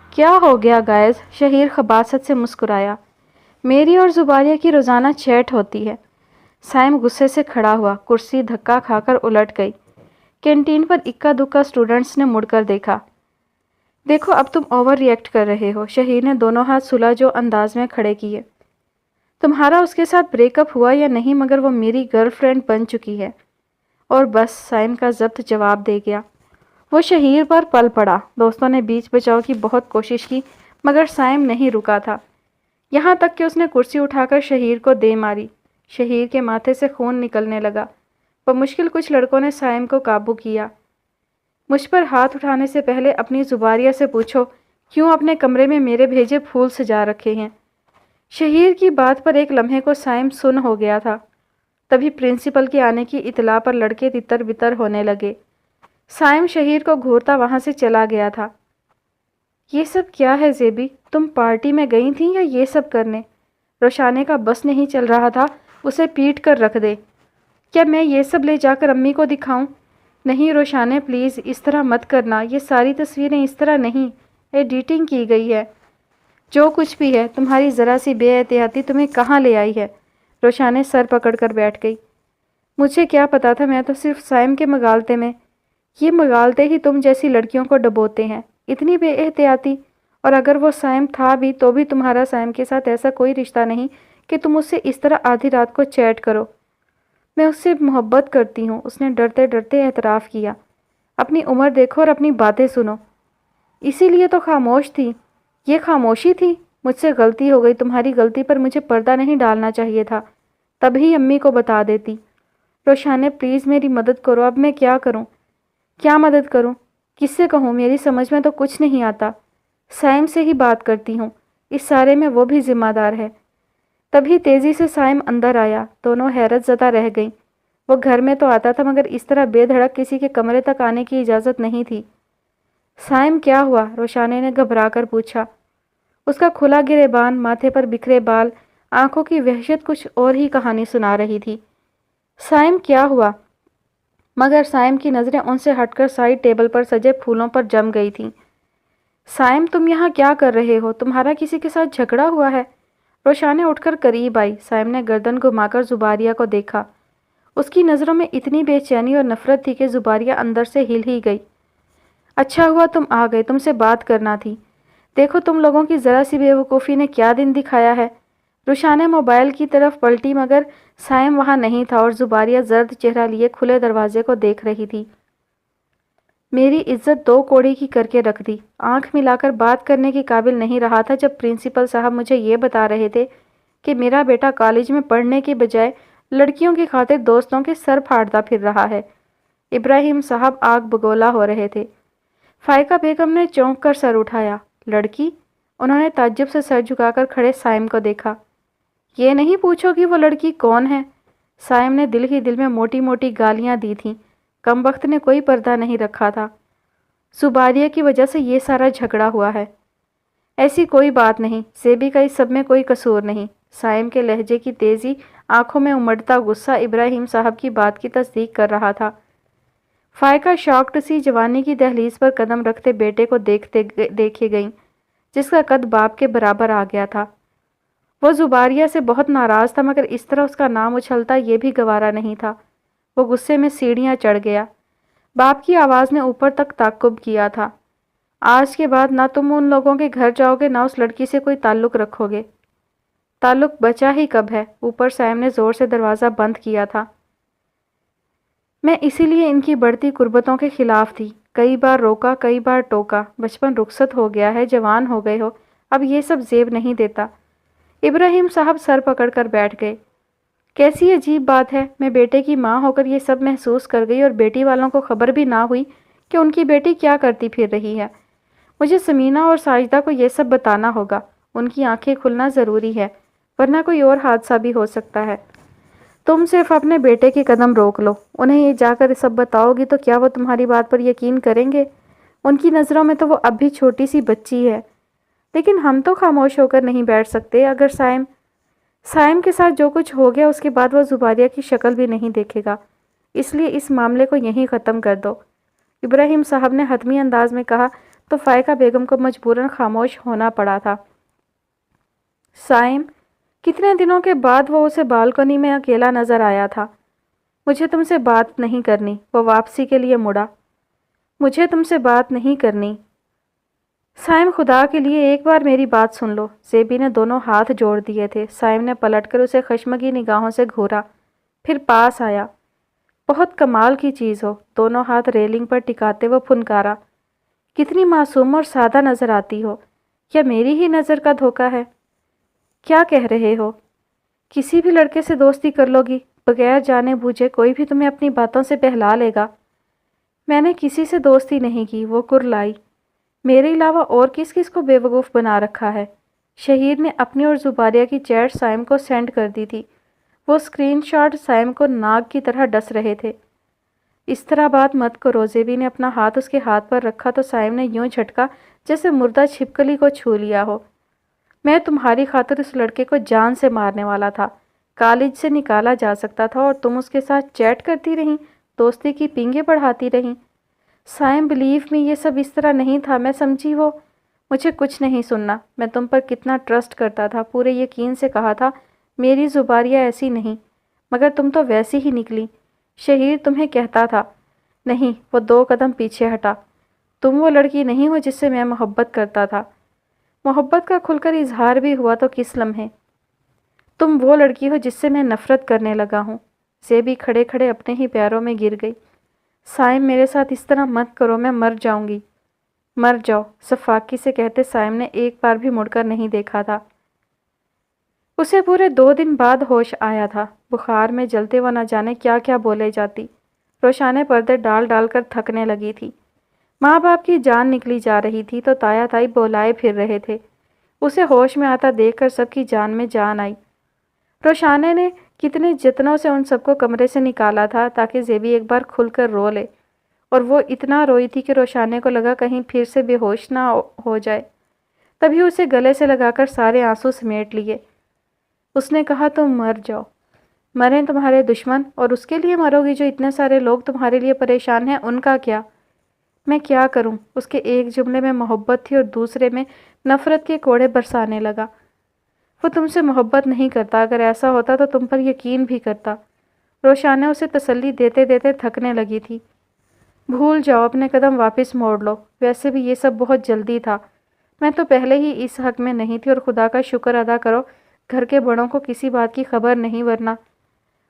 کیا ہو گیا گائز؟ شہیر خباثت سے مسکرایا۔ میری اور زباریہ کی روزانہ چیٹ ہوتی ہے۔ سائم غصے سے کھڑا ہوا، کرسی دھکا کھا کر الٹ گئی۔ کینٹین پر اکا دکا اسٹوڈنٹس نے مڑ کر دیکھا۔ دیکھو اب تم اوور ری ایکٹ کر رہے ہو۔ شہیر نے دونوں ہاتھ صلح جو انداز میں کھڑے کیے۔ تمہارا اس کے ساتھ بریک اپ ہوا یا نہیں، مگر وہ میری گرل فرینڈ بن چکی ہے۔ اور بس، سائم کا ضبط جواب دے گیا۔ وہ شہیر پر پل پڑا۔ دوستوں نے بیچ بچاؤ کی بہت کوشش کی، مگر سائم نہیں رکا تھا، یہاں تک کہ اس نے کرسی اٹھا کر شہیر کو دے ماری۔ شہیر کے ماتھے سے خون نکلنے لگا۔ بمشکل کچھ لڑکوں نے سائم کو قابو کیا۔ مجھ پر ہاتھ اٹھانے سے پہلے اپنی زباریہ سے پوچھو کیوں اپنے کمرے میں میرے بھیجے پھول سجا رکھے ہیں۔ شہیر کی بات پر ایک لمحے کو سائم سن ہو گیا تھا۔ تبھی پرنسپل کے آنے کی اطلاع پر لڑکے تتر بتر ہونے لگے۔ سائم شہیر کو گھورتا وہاں سے چلا گیا تھا۔ یہ سب کیا ہے زیبی؟ تم پارٹی میں گئی تھی یا یہ سب کرنے؟ روشانے کا بس نہیں چل رہا تھا، اسے پیٹ کر رکھ دے۔ کیا میں یہ سب لے جا کر امی کو دکھاؤں؟ نہیں روشانے پلیز، اس طرح مت کرنا، یہ ساری تصویریں اس طرح نہیں، ایڈیٹنگ کی گئی ہے۔ جو کچھ بھی ہے، تمہاری ذرا سی بے احتیاطی تمہیں کہاں لے آئی ہے؟ روشانے سر پکڑ کر بیٹھ گئی۔ مجھے کیا پتا تھا، میں تو صرف سائم کے مغالطے میں۔ یہ مغالطے ہی تم جیسی لڑکیوں کو ڈبوتے ہیں، اتنی بے احتیاطی۔ اور اگر وہ سائم تھا بھی تو بھی تمہارا سائم کے ساتھ ایسا کوئی رشتہ نہیں کہ تم اس سے اس طرح آدھی رات کو چیٹ کرو۔ میں اس سے محبت کرتی ہوں، اس نے ڈرتے ڈرتے اعتراف کیا۔ اپنی عمر دیکھو اور اپنی باتیں سنو۔ اسی لیے تو خاموش تھی۔ یہ خاموشی تھی؟ مجھ سے غلطی ہو گئی، تمہاری غلطی پر مجھے پردہ نہیں ڈالنا چاہیے تھا، تبھی امی کو بتا دیتی۔ روشانے پلیز میری مدد کرو، اب میں کیا کروں؟ کیا مدد کروں؟ کس سے کہوں؟ میری سمجھ میں تو کچھ نہیں آتا۔ سائم سے ہی بات کرتی ہوں، اس سارے میں وہ بھی ذمہ دار ہے۔ تبھی تیزی سے سائم اندر آیا، دونوں حیرت زدہ رہ گئیں۔ وہ گھر میں تو آتا تھا مگر اس طرح بے دھڑک کسی کے کمرے تک آنے کی اجازت نہیں تھی۔ سائم کیا ہوا؟ روشانے نے گھبرا کر پوچھا۔ اس کا کھلا گریبان، ماتھے پر بکھرے بال، آنکھوں کی وحشت کچھ اور ہی کہانی سنا رہی تھی۔ سائم کیا ہوا؟ مگر سائم کی نظریں ان سے ہٹ کر سائیڈ ٹیبل پر سجے پھولوں پر جم گئی تھیں۔ سائم تم یہاں کیا کر رہے ہو؟ تمہارا کسی کے ساتھ جھگڑا ہوا ہے؟ روشانے اٹھ کر قریب آئی۔ سائم نے گردن گھما کر زباریہ کو دیکھا۔ اس کی نظروں میں اتنی بے چینی اور نفرت تھی کہ زباریہ اندر سے ہل ہی گئی۔ اچھا ہوا تم آ گئے، تم سے بات کرنا تھی۔ دیکھو تم لوگوں کی ذرا سی بے وقوفی نے کیا دن دکھایا ہے۔ روشانے موبائل کی طرف پلٹی مگر سائم وہاں نہیں تھا اور زباریہ زرد چہرہ لیے کھلے دروازے کو دیکھ رہی تھی۔ میری عزت دو کوڑی کی کر کے رکھ دی۔ آنکھ ملا کر بات کرنے کی قابل نہیں رہا تھا جب پرنسپل صاحب مجھے یہ بتا رہے تھے کہ میرا بیٹا کالج میں پڑھنے کے بجائے لڑکیوں کی خاطر دوستوں کے سر پھاڑتا پھر رہا ہے۔ ابراہیم صاحب آگ بگولا ہو رہے تھے۔ فائقہ بیگم نے چونک کر سر اٹھایا۔ لڑکی؟ انہوں نے تعجب سے سر جھکا کر کھڑے سائم کو دیکھا۔ یہ نہیں پوچھو کہ وہ لڑکی کون ہے؟ سائم نے دل ہی دل میں موٹی موٹی گالیاں دی تھیں۔ کم وقت نے کوئی پردہ نہیں رکھا تھا۔ زباریہ کی وجہ سے یہ سارا جھگڑا ہوا ہے۔ ایسی کوئی بات نہیں، زیبی کا اس سب میں کوئی قصور نہیں۔ سائم کے لہجے کی تیزی، آنکھوں میں امڑتا غصہ ابراہیم صاحب کی بات کی تصدیق کر رہا تھا۔ فائقہ شاکڈ سی جوانی کی دہلیز پر قدم رکھتے بیٹے کو دیکھے گئیں، جس کا قد باپ کے برابر آ گیا تھا۔ وہ زباریہ سے بہت ناراض تھا، مگر اس طرح اس کا نام اچھلتا یہ بھی گوارا نہیں تھا۔ وہ غصے میں سیڑھیاں چڑھ گیا۔ باپ کی آواز نے اوپر تک تعقب کیا تھا۔ آج کے بعد نہ تم ان لوگوں کے گھر جاؤ گے، نہ اس لڑکی سے کوئی تعلق رکھو گے۔ تعلق بچا ہی کب ہے؟ اوپر سائم نے زور سے دروازہ بند کیا تھا۔ میں اسی لیے ان کی بڑھتی قربتوں کے خلاف تھی۔ کئی بار روکا، کئی بار ٹوکا۔ بچپن رخصت ہو گیا ہے، جوان ہو گئے ہو، اب یہ سب زیب نہیں دیتا۔ ابراہیم صاحب سر پکڑ کر بیٹھ گئے۔ کیسی عجیب بات ہے، میں بیٹے کی ماں ہو کر یہ سب محسوس کر گئی اور بیٹی والوں کو خبر بھی نہ ہوئی کہ ان کی بیٹی کیا کرتی پھر رہی ہے۔ مجھے سمینہ اور ساجدہ کو یہ سب بتانا ہوگا۔ ان کی آنکھیں کھلنا ضروری ہے، ورنہ کوئی اور حادثہ بھی ہو سکتا ہے۔ تم صرف اپنے بیٹے کے قدم روک لو۔ انہیں یہ جا کر سب بتاؤ گی تو کیا وہ تمہاری بات پر یقین کریں گے؟ ان کی نظروں میں تو وہ اب بھی چھوٹی سی بچی ہے۔ لیکن ہم تو خاموش ہو کر نہیں بیٹھ سکتے۔ اگر سائم کے ساتھ جو کچھ ہو گیا اس کے بعد وہ زباریہ کی شکل بھی نہیں دیکھے گا، اس لیے اس معاملے کو یہیں ختم کر دو۔ ابراہیم صاحب نے حتمی انداز میں کہا تو فائقہ بیگم کو مجبوراً خاموش ہونا پڑا تھا۔ سائم، کتنے دنوں کے بعد وہ اسے بالکنی میں اکیلا نظر آیا تھا۔ مجھے تم سے بات نہیں کرنی۔ وہ واپسی کے لیے مڑا۔ مجھے تم سے بات نہیں کرنی۔ سائم، خدا کے لیے ایک بار میری بات سن لو۔ زیبی نے دونوں ہاتھ جوڑ دیے تھے۔ سائم نے پلٹ کر اسے خشمگی نگاہوں سے گھورا، پھر پاس آیا۔ بہت کمال کی چیز ہو۔ دونوں ہاتھ ریلنگ پر ٹکاتے وہ پھنکارا۔ کتنی معصوم اور سادہ نظر آتی ہو۔ یا میری ہی نظر کا دھوکہ ہے؟ کیا کہہ رہے ہو؟ کسی بھی لڑکے سے دوستی کر لو گی؟ بغیر جانے بوجھے کوئی بھی تمہیں اپنی باتوں سے بہلا لے گا۔ میں نے کسی سے دوستی نہیں کی، وہ کرلائی۔ میرے علاوہ اور کس کس کو بے وقوف بنا رکھا ہے؟ شہیر نے اپنی اور زباریہ کی چیٹ سائم کو سینڈ کر دی تھی۔ وہ اسکرین شاٹ سائم کو ناگ کی طرح ڈس رہے تھے۔ اس طرح بات مت کرو۔ زیبی نے اپنا ہاتھ اس کے ہاتھ پر رکھا تو سائم نے یوں جھٹکا جیسے مردہ چھپکلی کو چھو لیا ہو۔ میں تمہاری خاطر اس لڑکے کو جان سے مارنے والا تھا۔ کالج سے نکالا جا سکتا تھا اور تم اس کے ساتھ چیٹ کرتی رہیں، دوستی کی پینگیں بڑھاتی رہیں۔ سائم، بلیو می، یہ سب اس طرح نہیں تھا، میں سمجھی وہ۔ مجھے کچھ نہیں سننا۔ میں تم پر کتنا ٹرسٹ کرتا تھا، پورے یقین سے کہا تھا میری زباریہ ایسی نہیں، مگر تم تو ویسی ہی نکلی۔ شہیر تمہیں کہتا تھا۔ نہیں، وہ 2 قدم پیچھے ہٹا۔ تم وہ لڑکی نہیں ہو جس سے میں محبت کرتا تھا۔ محبت کا کھل کر اظہار بھی ہوا تو کس لمحے۔ تم وہ لڑکی ہو جس سے میں نفرت کرنے لگا ہوں۔ زیبی کھڑے کھڑے اپنے ہی پیروں میں گر گئی۔ سائم، میرے ساتھ اس طرح مت کرو، میں مر جاؤں گی۔ مر جاؤ، سفاکی سے کہتے سائم نے ایک بار بھی مڑ کر نہیں دیکھا تھا۔ اسے پورے 2 دن بعد ہوش آیا تھا۔ بخار میں جلتے وہ نہ جانے کیا کیا بولے جاتی۔ روشانے پردے ڈال ڈال کر تھکنے لگی تھی۔ ماں باپ کی جان نکلی جا رہی تھی تو تایا تائی بولائے پھر رہے تھے۔ اسے ہوش میں آتا دیکھ کر سب کی جان میں جان آئی۔ روشانے نے کتنے جتنوں سے ان سب کو کمرے سے نکالا تھا تاکہ زیبی ایک بار کھل کر رو لے، اور وہ اتنا روئی تھی کہ روشانے کو لگا کہیں پھر سے بے ہوش نہ ہو جائے۔ تبھی اسے گلے سے لگا کر سارے آنسو سمیٹ لیے۔ اس نے کہا تم مر جاؤ، مریں تمہارے دشمن، اور اس کے لیے مرو گی جو اتنے سارے لوگ تمہارے لیے پریشان ہیں، ان کا کیا؟ میں کیا کروں؟ اس کے ایک جملے میں محبت تھی اور دوسرے میں نفرت کے کوڑے برسانے لگا۔ وہ تم سے محبت نہیں کرتا، اگر ایسا ہوتا تو تم پر یقین بھی کرتا۔ روشانہ اسے تسلی دیتے دیتے تھکنے لگی تھی۔ بھول جاؤ، اپنے قدم واپس موڑ لو، ویسے بھی یہ سب بہت جلدی تھا۔ میں تو پہلے ہی اس حق میں نہیں تھی، اور خدا کا شکر ادا کرو گھر کے بڑوں کو کسی بات کی خبر نہیں، ورنہ…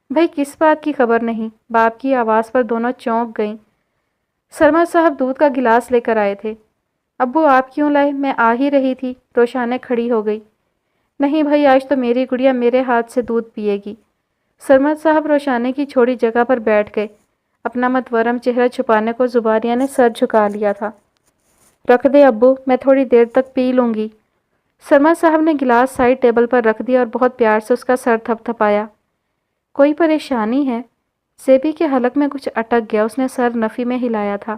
بھئی کس بات کی خبر نہیں؟ باپ کی آواز پر دونوں چونک گئیں۔ سرمد صاحب دودھ کا گلاس لے کر آئے تھے۔ ابو آپ کیوں لائے؟ میں آ ہی رہی تھی۔ روشانہ کھڑی ہو گئی۔ نہیں بھائی، آج تو میری گڑیا میرے ہاتھ سے دودھ پیے گی۔ سرمد صاحب روشانہ کی چھوڑی جگہ پر بیٹھ گئے۔ اپنا متورم چہرہ چھپانے کو زباریہ نے سر جھکا لیا تھا۔ رکھ دے ابو، میں تھوڑی دیر تک پی لوں گی۔ سرمد صاحب نے گلاس سائڈ ٹیبل پر رکھ دیا اور بہت پیار سے اس کا سر تھپ تھپایا۔ کوئی پریشانی ہے؟ زیبی کے حلق میں کچھ اٹک گیا، اس نے سر نفی میں ہلایا تھا۔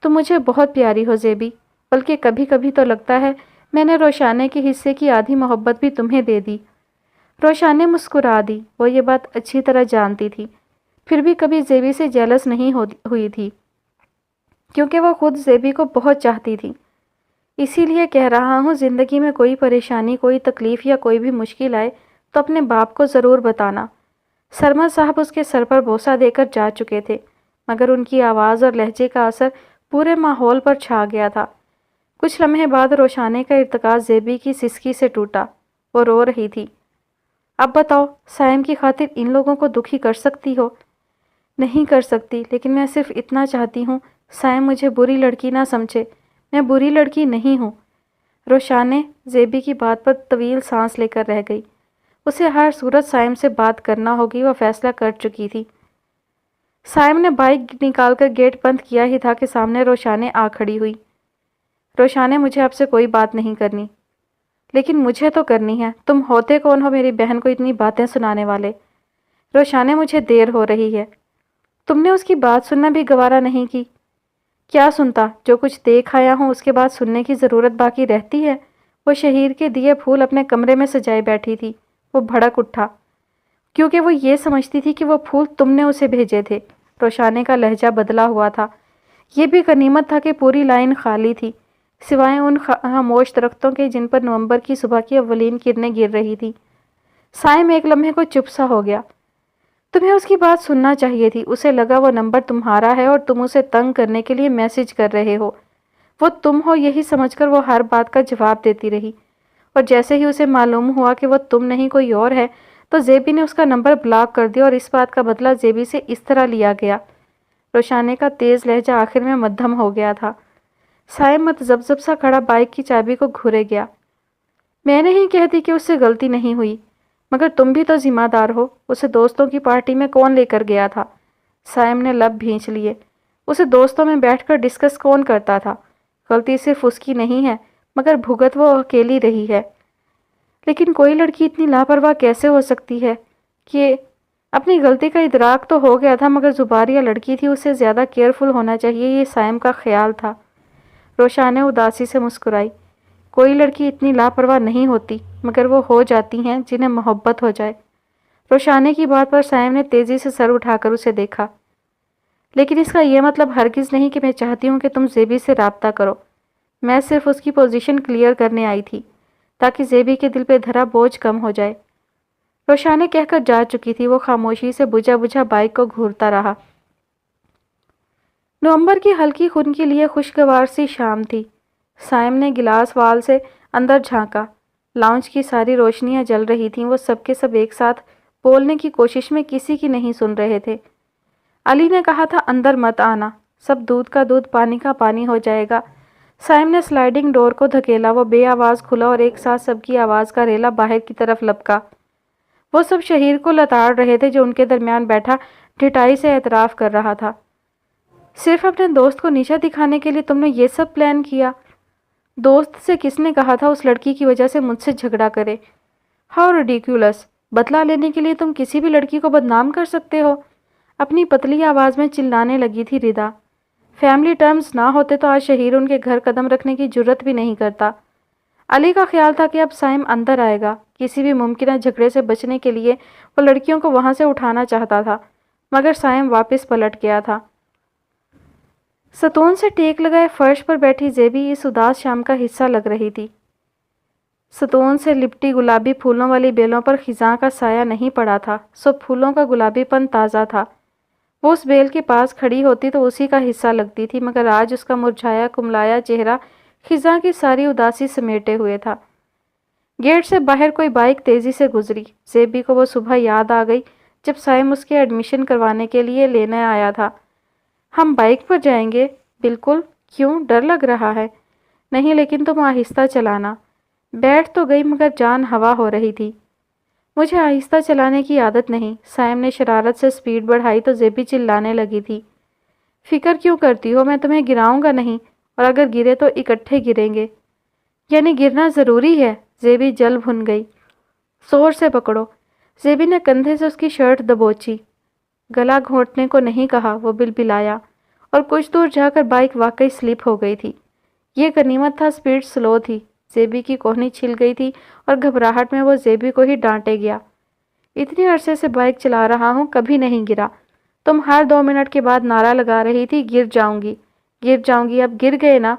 تم مجھے بہت پیاری ہو زیبی، بلکہ کبھی کبھی تو لگتا ہے میں نے روشانہ کے حصے کی آدھی محبت بھی تمہیں دے دی۔ روشانہ مسکرا دی۔ وہ یہ بات اچھی طرح جانتی تھی، پھر بھی کبھی زیبی سے جیلس نہیں ہوئی تھی، کیونکہ وہ خود زیبی کو بہت چاہتی تھی۔ اسی لیے کہہ رہا ہوں، زندگی میں کوئی پریشانی، کوئی تکلیف یا کوئی بھی مشکل آئے تو اپنے باپ کو ضرور بتانا۔ سرمد صاحب اس کے سر پر بوسہ دے کر جا چکے تھے، مگر ان کی آواز اور لہجے کا اثر پورے ماحول پر چھا گیا تھا۔ کچھ لمحے بعد روشانے کا ارتکاز زیبی کی سسکی سے ٹوٹا۔ وہ رو رہی تھی۔ اب بتاؤ، سائم کی خاطر ان لوگوں کو دکھی کر سکتی ہو؟ نہیں کر سکتی، لیکن میں صرف اتنا چاہتی ہوں سائم مجھے بری لڑکی نہ سمجھے۔ میں بری لڑکی نہیں ہوں۔ روشانے زیبی کی بات پر طویل سانس لے کر رہ گئی۔ اسے ہر صورت سائم سے بات کرنا ہوگی، وہ فیصلہ کر چکی تھی۔ سائم نے بائک نکال کر گیٹ بند کیا ہی تھا کہ سامنے روشانے آ کھڑی ہوئی۔ روشانے، مجھے آپ سے کوئی بات نہیں کرنی۔ لیکن مجھے تو کرنی ہے۔ تم ہوتے کون ہو میری بہن کو اتنی باتیں سنانے والے؟ روشانے، مجھے دیر ہو رہی ہے۔ تم نے اس کی بات سننا بھی گوارا نہیں کی؟ کیا سنتا؟ جو کچھ دیکھ آیا ہوں اس کے بعد سننے کی ضرورت باقی رہتی ہے؟ وہ شہیر کے دیے پھول اپنے کمرے میں سجائے بیٹھی تھی۔ وہ بھڑک اٹھا کیونکہ وہ یہ سمجھتی تھی کہ وہ پھول تم نے اسے بھیجے تھے۔ روشانے کا لہجہ بدلا ہوا تھا۔ یہ بھی غنیمت تھا کہ پوری لائن خالی تھی، سوائے ان خاموش درختوں کے جن پر نومبر کی صبح کی اولین کرنیں گر رہی تھی۔ سائم ایک لمحے کو چپ سا ہو گیا۔ تمہیں اس کی بات سننا چاہیے تھی۔ اسے لگا وہ نمبر تمہارا ہے اور تم اسے تنگ کرنے کے لیے میسج کر رہے ہو۔ وہ تم ہو یہی سمجھ کر وہ ہر بات کا جواب دیتی رہی، اور جیسے ہی اسے معلوم ہوا کہ وہ تم نہیں کوئی اور ہے تو زیبی نے اس کا نمبر بلاک کر دیا، اور اس بات کا بدلہ زیبی سے اس طرح لیا گیا۔ روشانے کا تیز لہجہ آخر میں مدھم ہو گیا تھا۔ سائم متذبذب سا کھڑا بائک کی چابی کو گھورے گیا۔ میں نہیں کہتی کہ اس سے غلطی نہیں ہوئی، مگر تم بھی تو ذمہ دار ہو۔ اسے دوستوں کی پارٹی میں کون لے کر گیا تھا؟ سائم نے لب بھینچ لیے۔ اسے دوستوں میں بیٹھ کر ڈسکس کون کرتا تھا؟ غلطی صرف اس کی نہیں ہے، مگر بھگت وہ اکیلی رہی ہے۔ لیکن کوئی لڑکی اتنی لاپرواہ کیسے ہو سکتی ہے کہ اپنی غلطی کا ادراک تو ہو گیا تھا، مگر زباریہ لڑکی تھی، اسے زیادہ کیئرفل ہونا چاہیے، یہ سائم کا خیال تھا۔ روشانے اداسی سے مسکرائی۔ کوئی لڑکی اتنی لاپرواہ نہیں ہوتی، مگر وہ ہو جاتی ہیں جنہیں محبت ہو جائے۔ روشانے کی بات پر سائم نے تیزی سے سر اٹھا کر اسے دیکھا۔ لیکن اس کا یہ مطلب ہرگز نہیں کہ میں چاہتی ہوں کہ تم زیبی سے رابطہ کرو۔ میں صرف اس کی پوزیشن کلیئر کرنے آئی تھی، تاکہ زیبی کے دل پہ دھرا بوجھ کم ہو جائے۔ روشانے کہہ کر جا چکی تھی۔ وہ خاموشی سے بجھا بجھا بائک کو گھورتا رہا۔ نومبر کی ہلکی خن کے لیے خوشگوار سی شام تھی۔ سائم نے گلاس وال سے اندر جھانکا۔ لاؤنج کی ساری روشنیاں جل رہی تھیں۔ وہ سب کے سب ایک ساتھ بولنے کی کوشش میں کسی کی نہیں سن رہے تھے۔ علی نے کہا تھا اندر مت آنا، سب دودھ کا دودھ پانی کا پانی ہو جائے گا۔ سائم نے سلائیڈنگ ڈور کو دھکیلا۔ وہ بے آواز کھلا اور ایک ساتھ سب کی آواز کا ریلا باہر کی طرف لپکا۔ وہ سب شہیر کو لتاڑ رہے تھے جو ان کے درمیان بیٹھا ڈھٹائی سے اعتراف کر رہا تھا۔ صرف اپنے دوست کو نیچا دکھانے کے لیے تم نے یہ سب پلان کیا؟ دوست سے کس نے کہا تھا اس لڑکی کی وجہ سے مجھ سے جھگڑا کرے؟ How ridiculous! بدلہ لینے کے لیے تم کسی بھی لڑکی کو بدنام کر سکتے ہو؟ اپنی پتلی آواز میں چلانے لگی تھی ردا۔ فیملی ٹرمز نہ ہوتے تو آج شہیر ان کے گھر قدم رکھنے کی جرت بھی نہیں کرتا۔ علی کا خیال تھا کہ اب سائم اندر آئے گا۔ کسی بھی ممکنہ جھگڑے سے بچنے کے لیے وہ لڑکیوں کو وہاں سے اٹھانا چاہتا تھا، مگر سائم واپس پلٹ گیا تھا۔ ستون سے ٹیک لگائے فرش پر بیٹھی زیبی اس اداس شام کا حصہ لگ رہی تھی۔ ستون سے لپٹی گلابی پھولوں والی بیلوں پر خزاں کا سایہ نہیں پڑا تھا، سو پھولوں کا گلابی پن تازہ تھا۔ وہ اس بیل کے پاس کھڑی ہوتی تو اسی کا حصہ لگتی تھی، مگر آج اس کا مرجھایا کملایا چہرہ خزاں کی ساری اداسی سمیٹے ہوئے تھا۔ گیٹ سے باہر کوئی بائک تیزی سے گزری۔ زیبی کو وہ صبح یاد آ گئی جب سائم اس کے ایڈمیشن کروانے کے لیے لینے آیا تھا۔ ہم بائک پر جائیں گے؟ بالکل۔ کیوں، ڈر لگ رہا ہے؟ نہیں، لیکن تم آہستہ چلانا۔ بیٹھ تو گئی مگر جان ہوا ہو رہی تھی۔ مجھے آہستہ چلانے کی عادت نہیں۔ سائم نے شرارت سے سپیڈ بڑھائی تو زیبی چلانے لگی تھی۔ فکر کیوں کرتی ہو؟ میں تمہیں گراؤں گا نہیں، اور اگر گرے تو اکٹھے گریں گے۔ یعنی گرنا ضروری ہے؟ زیبی جل بھن گئی۔ زور سے پکڑو۔ زیبی نے کندھے سے اس کی شرٹ دبوچی۔ گلا گھونٹنے کو نہیں کہا، وہ بلبلایا، اور کچھ دور جا کر بائک واقعی سلپ ہو گئی تھی۔ یہ غنیمت تھا سپیڈ سلو تھی۔ زیبی کی کوہنی چھل گئی تھی اور گھبراہٹ میں وہ زیبی کو ہی ڈانٹے گیا۔ اتنے عرصے سے بائک چلا رہا ہوں، کبھی نہیں گرا۔ تم ہر 2 منٹ کے بعد نعرہ لگا رہی تھی گر جاؤں گی، گر جاؤں گی، اب گر گئے نا۔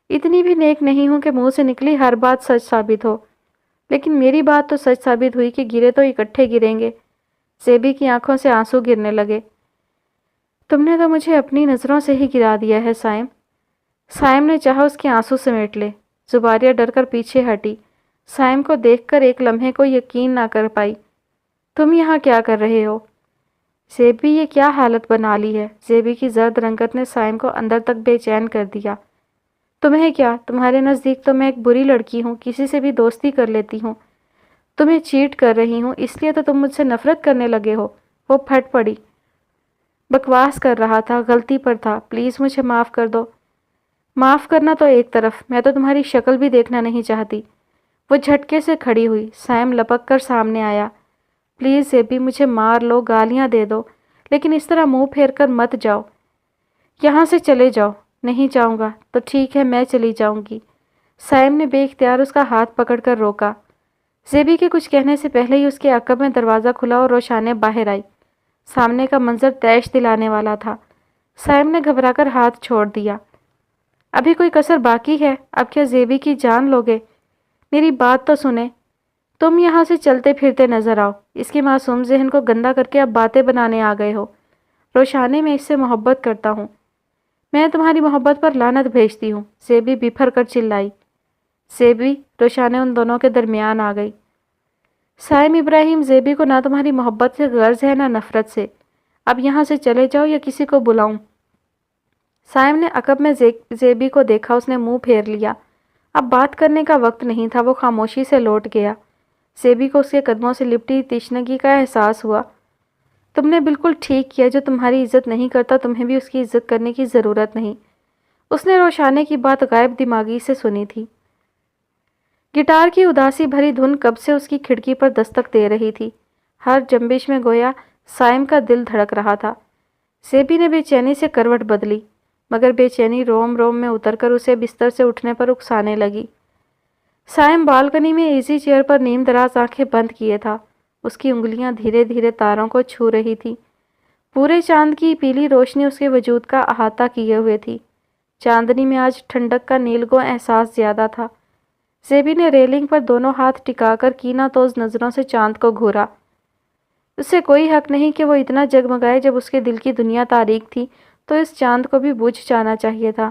اتنی بھی نیک نہیں ہوں کہ منہ سے نکلی ہر بات سچ ثابت ہو، لیکن میری بات تو سچ ثابت ہوئی کہ گرے تو اکٹھے گریں گے۔ زیبی کی آنکھوں سے آنسو گرنے لگے۔ تم نے تو مجھے اپنی نظروں سے ہی گرا دیا ہے سائم۔ سائم نے چاہا اس کے آنسو سمیٹ لے۔ زباریہ ڈر کر پیچھے ہٹی۔ سائم کو دیکھ کر ایک لمحے کو یقین نہ کر پائی۔ تم یہاں کیا کر رہے ہو؟ زیبی، یہ کیا حالت بنا لی ہے؟ زیبی کی زرد رنگت نے سائم کو اندر تک بے چین کر دیا۔ تمہیں کیا؟ تمہارے نزدیک تو میں ایک بری لڑکی ہوں، کسی سے بھی دوستی کر لیتی ہوں۔ تمہیں چیٹ کر رہی ہوں، اس لیے تو تم مجھ سے نفرت کرنے لگے ہو۔ وہ پھٹ پڑی۔ بکواس کر رہا تھا، غلطی پر تھا، پلیز مجھے معاف کر دو۔ معاف کرنا تو ایک طرف، میں تو تمہاری شکل بھی دیکھنا نہیں چاہتی۔ وہ جھٹکے سے کھڑی ہوئی۔ سائم لپک کر سامنے آیا۔ پلیز زیبی، مجھے مار لو، گالیاں دے دو، لیکن اس طرح منہ پھیر کر مت جاؤ۔ یہاں سے چلے جاؤ۔ نہیں جاؤں گا تو ٹھیک ہے، میں چلی جاؤں گی۔ سائم نے بے اختیار اس کا ہاتھ پکڑ کر روکا۔ زیبی کے کچھ کہنے سے پہلے ہی اس کے عقب میں دروازہ کھلا اور روشانیں باہر آئی۔ سامنے کا منظر تیش دلانے والا تھا۔ سائم نے گھبرا کر ہاتھ چھوڑ دیا۔ ابھی کوئی کسر باقی ہے؟ اب کیا زیبی کی جان لوگے؟ میری بات تو سنیں۔ تم یہاں سے چلتے پھرتے نظر آؤ۔ اس کے معصوم ذہن کو گندا کر کے اب باتیں بنانے آ گئے ہو۔ روشانے، میں اس سے محبت کرتا ہوں۔ میں تمہاری محبت پر لعنت بھیجتی ہوں، زیبی بفر کر چلائی۔ زیبی، روشانے ان دونوں کے درمیان آ گئی۔ سائم ابراہیم، زیبی کو نہ تمہاری محبت سے غرض ہے نہ نفرت سے۔ اب یہاں سے چلے جاؤ یا کسی کو بلاؤں؟ سائم نے عقب میں زیبی کو دیکھا، اس نے منہ پھیر لیا۔ اب بات کرنے کا وقت نہیں تھا، وہ خاموشی سے لوٹ گیا۔ زیبی کو اس کے قدموں سے لپٹی تشنگی کا احساس ہوا۔ تم نے بالکل ٹھیک کیا، جو تمہاری عزت نہیں کرتا تمہیں بھی اس کی عزت کرنے کی ضرورت نہیں۔ اس نے روشانے کی بات غائب دماغی سے سنی تھی۔ گٹار کی اداسی بھری دھن کب سے اس کی کھڑکی پر دستک دے رہی تھی۔ ہر جنبش میں گویا سائم کا دل دھڑک رہا تھا۔ زیبی نے بے چینی سے کروٹ بدلی، مگر بے چینی روم روم میں اتر کر اسے بستر سے اٹھنے پر اکسانے لگی۔ سائم بالکنی میں ایزی چیئر پر نیم دراز آنکھیں بند کیے تھا۔ اس کی انگلیاں دھیرے دھیرے تاروں کو چھو رہی تھی۔ پورے چاند کی پیلی روشنی اس کے وجود کا احاطہ کیے ہوئے تھی۔ چاندنی میں آج ٹھنڈک کا نیلگوں احساس زیادہ تھا۔ زیبی نے ریلنگ پر دونوں ہاتھ ٹکا کر کینہ توز نظروں سے چاند کو گھورا۔ اس سے کوئی حق نہیں کہ وہ اتنا جگمگائے، جب اس کے دل کی دنیا تاریک تھی تو اس چاند کو بھی بجھ جانا چاہیے تھا۔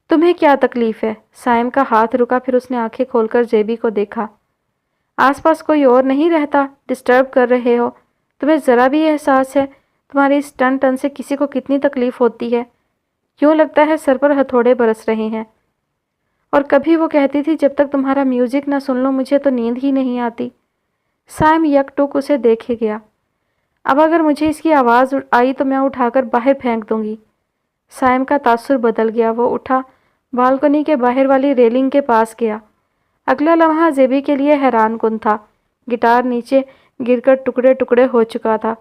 تمہیں کیا تکلیف ہے؟ سائم کا ہاتھ رکا، پھر اس نے آنکھیں کھول کر زیبی کو دیکھا۔ آس پاس کوئی اور نہیں رہتا؟ ڈسٹرب کر رہے ہو؟ تمہیں ذرا بھی احساس ہے تمہاری اس ٹن ٹن سے کسی کو کتنی تکلیف ہوتی ہے؟ یوں لگتا ہے سر پر ہتھوڑے برس رہے ہیں۔ اور کبھی وہ کہتی تھی جب تک تمہارا میوزک نہ سن لو مجھے تو نیند ہی نہیں آتی۔ سائم یک ٹک اسے دیکھے گیا۔ اب اگر مجھے اس کی آواز آئی تو میں اٹھا کر باہر پھینک دوں گی۔ سائم کا تاثر بدل گیا، وہ اٹھا، بالکنی کے باہر والی ریلنگ کے پاس گیا۔ اگلا لمحہ زیبی کے لیے حیران کن تھا۔ گٹار نیچے گر کر ٹکڑے ٹکڑے ہو چکا تھا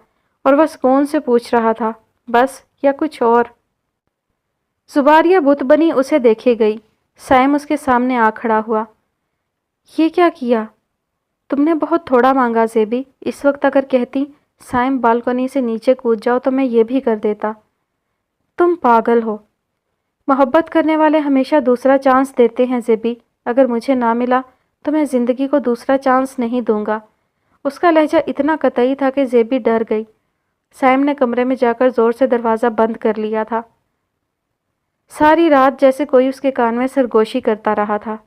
اور وہ سکون سے پوچھ رہا تھا، بس یا کچھ اور؟ زباریہ بت بنی اسے دیکھے گئی۔ سائم اس کے سامنے آ کھڑا ہوا۔ یہ کیا کیا؟ تم نے بہت تھوڑا مانگا زیبی۔ اس وقت اگر کہتی سائم بالکنی سے نیچے کود جاؤ تو میں یہ بھی کر دیتا۔ تم پاگل ہو۔ محبت کرنے والے ہمیشہ دوسرا چانس دیتے ہیں زیبی۔ اگر مجھے نہ ملا تو میں زندگی کو دوسرا چانس نہیں دوں گا۔ اس کا لہجہ اتنا قطعی تھا کہ زیبی ڈر گئی۔ سائم نے کمرے میں جا کر زور سے دروازہ بند کر لیا تھا۔ ساری رات جیسے کوئی اس کے کان میں سرگوشی کرتا رہا تھا۔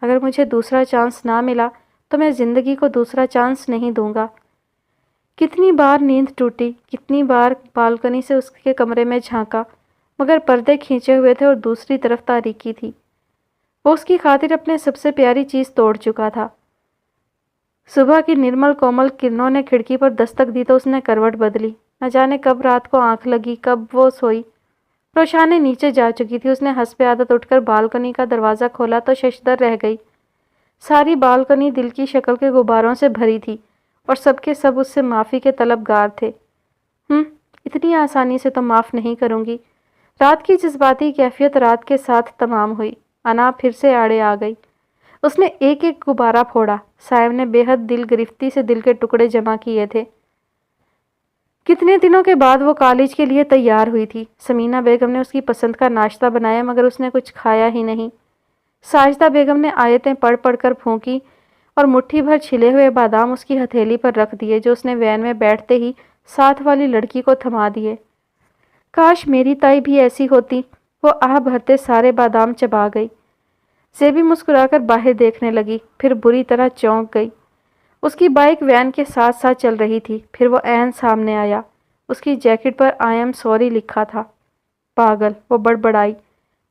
اگر مجھے دوسرا چانس نہ ملا تو میں زندگی کو دوسرا چانس نہیں دوں گا۔ کتنی بار نیند ٹوٹی، کتنی بار بالکنی سے اس کے کمرے میں جھانکا، مگر پردے کھینچے ہوئے تھے اور دوسری طرف تاریکی تھی۔ وہ اس کی خاطر اپنے سب سے پیاری چیز توڑ چکا تھا۔ صبح کی نرمل کومل کرنوں نے کھڑکی پر دستک دی تو اس نے کروٹ بدلی۔ نہ جانے کب رات کو آنکھ لگی، کب وہ سوئی۔ روشانے نیچے جا چکی تھی۔ اس نے حسب عادت اٹھ کر بالکنی کا دروازہ کھولا تو ششدر رہ گئی۔ ساری بالکنی دل کی شکل کے غباروں سے بھری تھی اور سب کے سب اس سے معافی کے طلبگار تھے۔ اتنی آسانی سے تو معاف نہیں کروں گی۔ رات کی جذباتی کیفیت رات کے ساتھ تمام ہوئی۔ انا پھر سے آڑے آ گئی۔ اس نے ایک ایک غبارہ پھوڑا۔ سائم نے بے حد دل گرفتی سے دل کے ٹکڑے جمع کیے تھے۔ کتنے دنوں کے بعد وہ کالج کے لیے تیار ہوئی تھی۔ سمینہ بیگم نے اس کی پسند کا ناشتہ بنایا مگر اس نے کچھ کھایا ہی نہیں۔ ساجدہ بیگم نے آیتیں پڑھ پڑھ کر پھونکی اور مٹھی بھر چھلے ہوئے بادام اس کی ہتھیلی پر رکھ دیے جو اس نے وین میں بیٹھتے ہی ساتھ والی لڑکی کو تھما دیے۔ کاش میری تائی بھی ایسی ہوتی، وہ آہ بھرتے سارے بادام چبا گئی۔ زیبی مسکرا کر باہر دیکھنے لگی، پھر بری طرح چونک گئی۔ اس کی بائک وین کے ساتھ ساتھ چل رہی تھی، پھر وہ عین سامنے آیا۔ اس کی jacket per "I am sorry" لکھا تھا۔ پاگل، وہ بڑبڑائی۔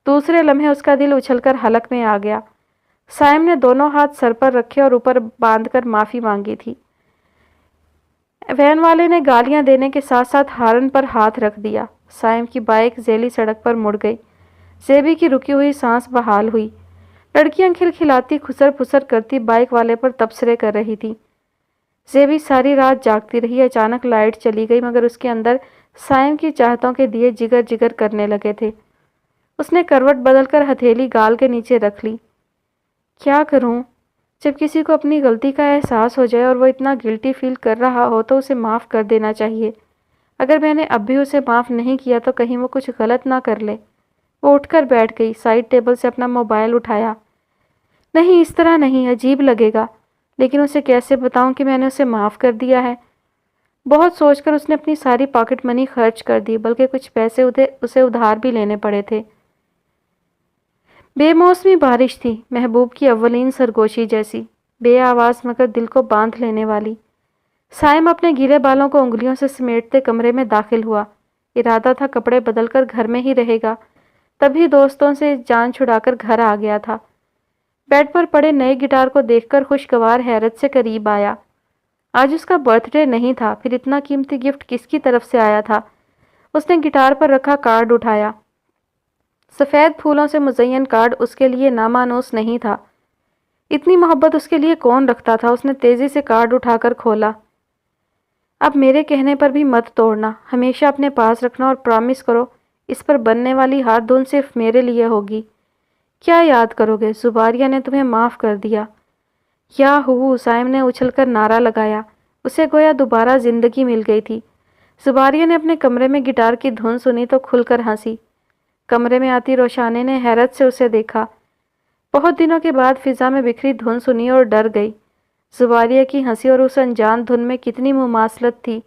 دوسرے لمحے اس کا دل اچھل کر حلق میں آ گیا۔ سائم نے دونوں ہاتھ سر پر رکھے اور اوپر باندھ کر معافی مانگی تھی۔ وین والے نے گالیاں دینے کے ساتھ ساتھ ہارن پر ہاتھ رکھ دیا۔ سائم کی بائک ذیلی سڑک پر مڑ گئی۔ زیبی کی رکی ہوئی سانس بحال ہوئی۔ لڑکیاں کھلکھلاتی کھسر پھسر کرتی بائک والے پر تبصرے کر رہی تھی۔ زیبی ساری رات جاگتی رہی۔ اچانک لائٹ چلی گئی مگر اس کے اندر سائم کی چاہتوں کے دیے جگر جگر کرنے لگے تھے۔ اس نے کروٹ بدل کر ہتھیلی گال کے نیچے رکھ لی۔ کیا کروں؟ جب کسی کو اپنی غلطی کا احساس ہو جائے اور وہ اتنا گلٹی فیل کر رہا ہو تو اسے معاف کر دینا چاہیے۔ اگر میں نے اب بھی اسے معاف نہیں کیا تو کہیں وہ کچھ غلط نہ کر لے۔ وہ اٹھ کر بیٹھ گئی، سائڈ ٹیبل سے اپنا موبائل اٹھایا۔ نہیں، اس طرح نہیں، عجیب لگے گا، لیکن اسے کیسے بتاؤں کہ میں نے اسے معاف کر دیا ہے؟ بہت سوچ کر اس نے اپنی ساری پاکٹ منی خرچ کر دی، بلکہ کچھ پیسے اسے ادھار بھی لینے پڑے تھے۔ بے موسمی بارش تھی، محبوب کی اولین سرگوشی جیسی، بے آواز مگر دل کو باندھ لینے والی۔ سائم اپنے گیلے بالوں کو انگلیوں سے سمیٹتے کمرے میں داخل ہوا۔ ارادہ تھا کپڑے بدل کر گھر میں ہی رہے گا، تبھی دوستوں سے جان چھڑا کر گھر آ گیا تھا۔ بیڈ پر پڑے نئے گٹار کو دیکھ کر خوشگوار حیرت سے قریب آیا۔ آج اس کا برتھ ڈے نہیں تھا، پھر اتنا قیمتی گفٹ کس کی طرف سے آیا تھا؟ اس نے گٹار پر رکھا کارڈ اٹھایا۔ سفید پھولوں سے مزین کارڈ اس کے لیے نامانوس نہیں تھا۔ اتنی محبت اس کے لیے کون رکھتا تھا؟ اس نے تیزی سے کارڈ اٹھا کر کھولا۔ اب میرے کہنے پر بھی مت توڑنا، ہمیشہ اپنے پاس رکھنا اور پرامس کرو اس پر بننے والی ہر دھن صرف میرے لیے ہوگی۔ کیا یاد کرو گے؟ زباریہ نے تمہیں معاف کر دیا۔ یاہو! سائم نے اچھل کر نعرہ لگایا۔ اسے گویا دوبارہ زندگی مل گئی تھی۔ زباریہ نے اپنے کمرے میں گٹار کی دھن سنی تو کھل کر ہنسی۔ کمرے میں آتی روشانے نے حیرت سے اسے دیکھا۔ بہت دنوں کے بعد فضا میں بکھری دھن سنی اور ڈر گئی۔ زباریہ کی ہنسی اور اس انجان دھن میں کتنی مماثلت تھی۔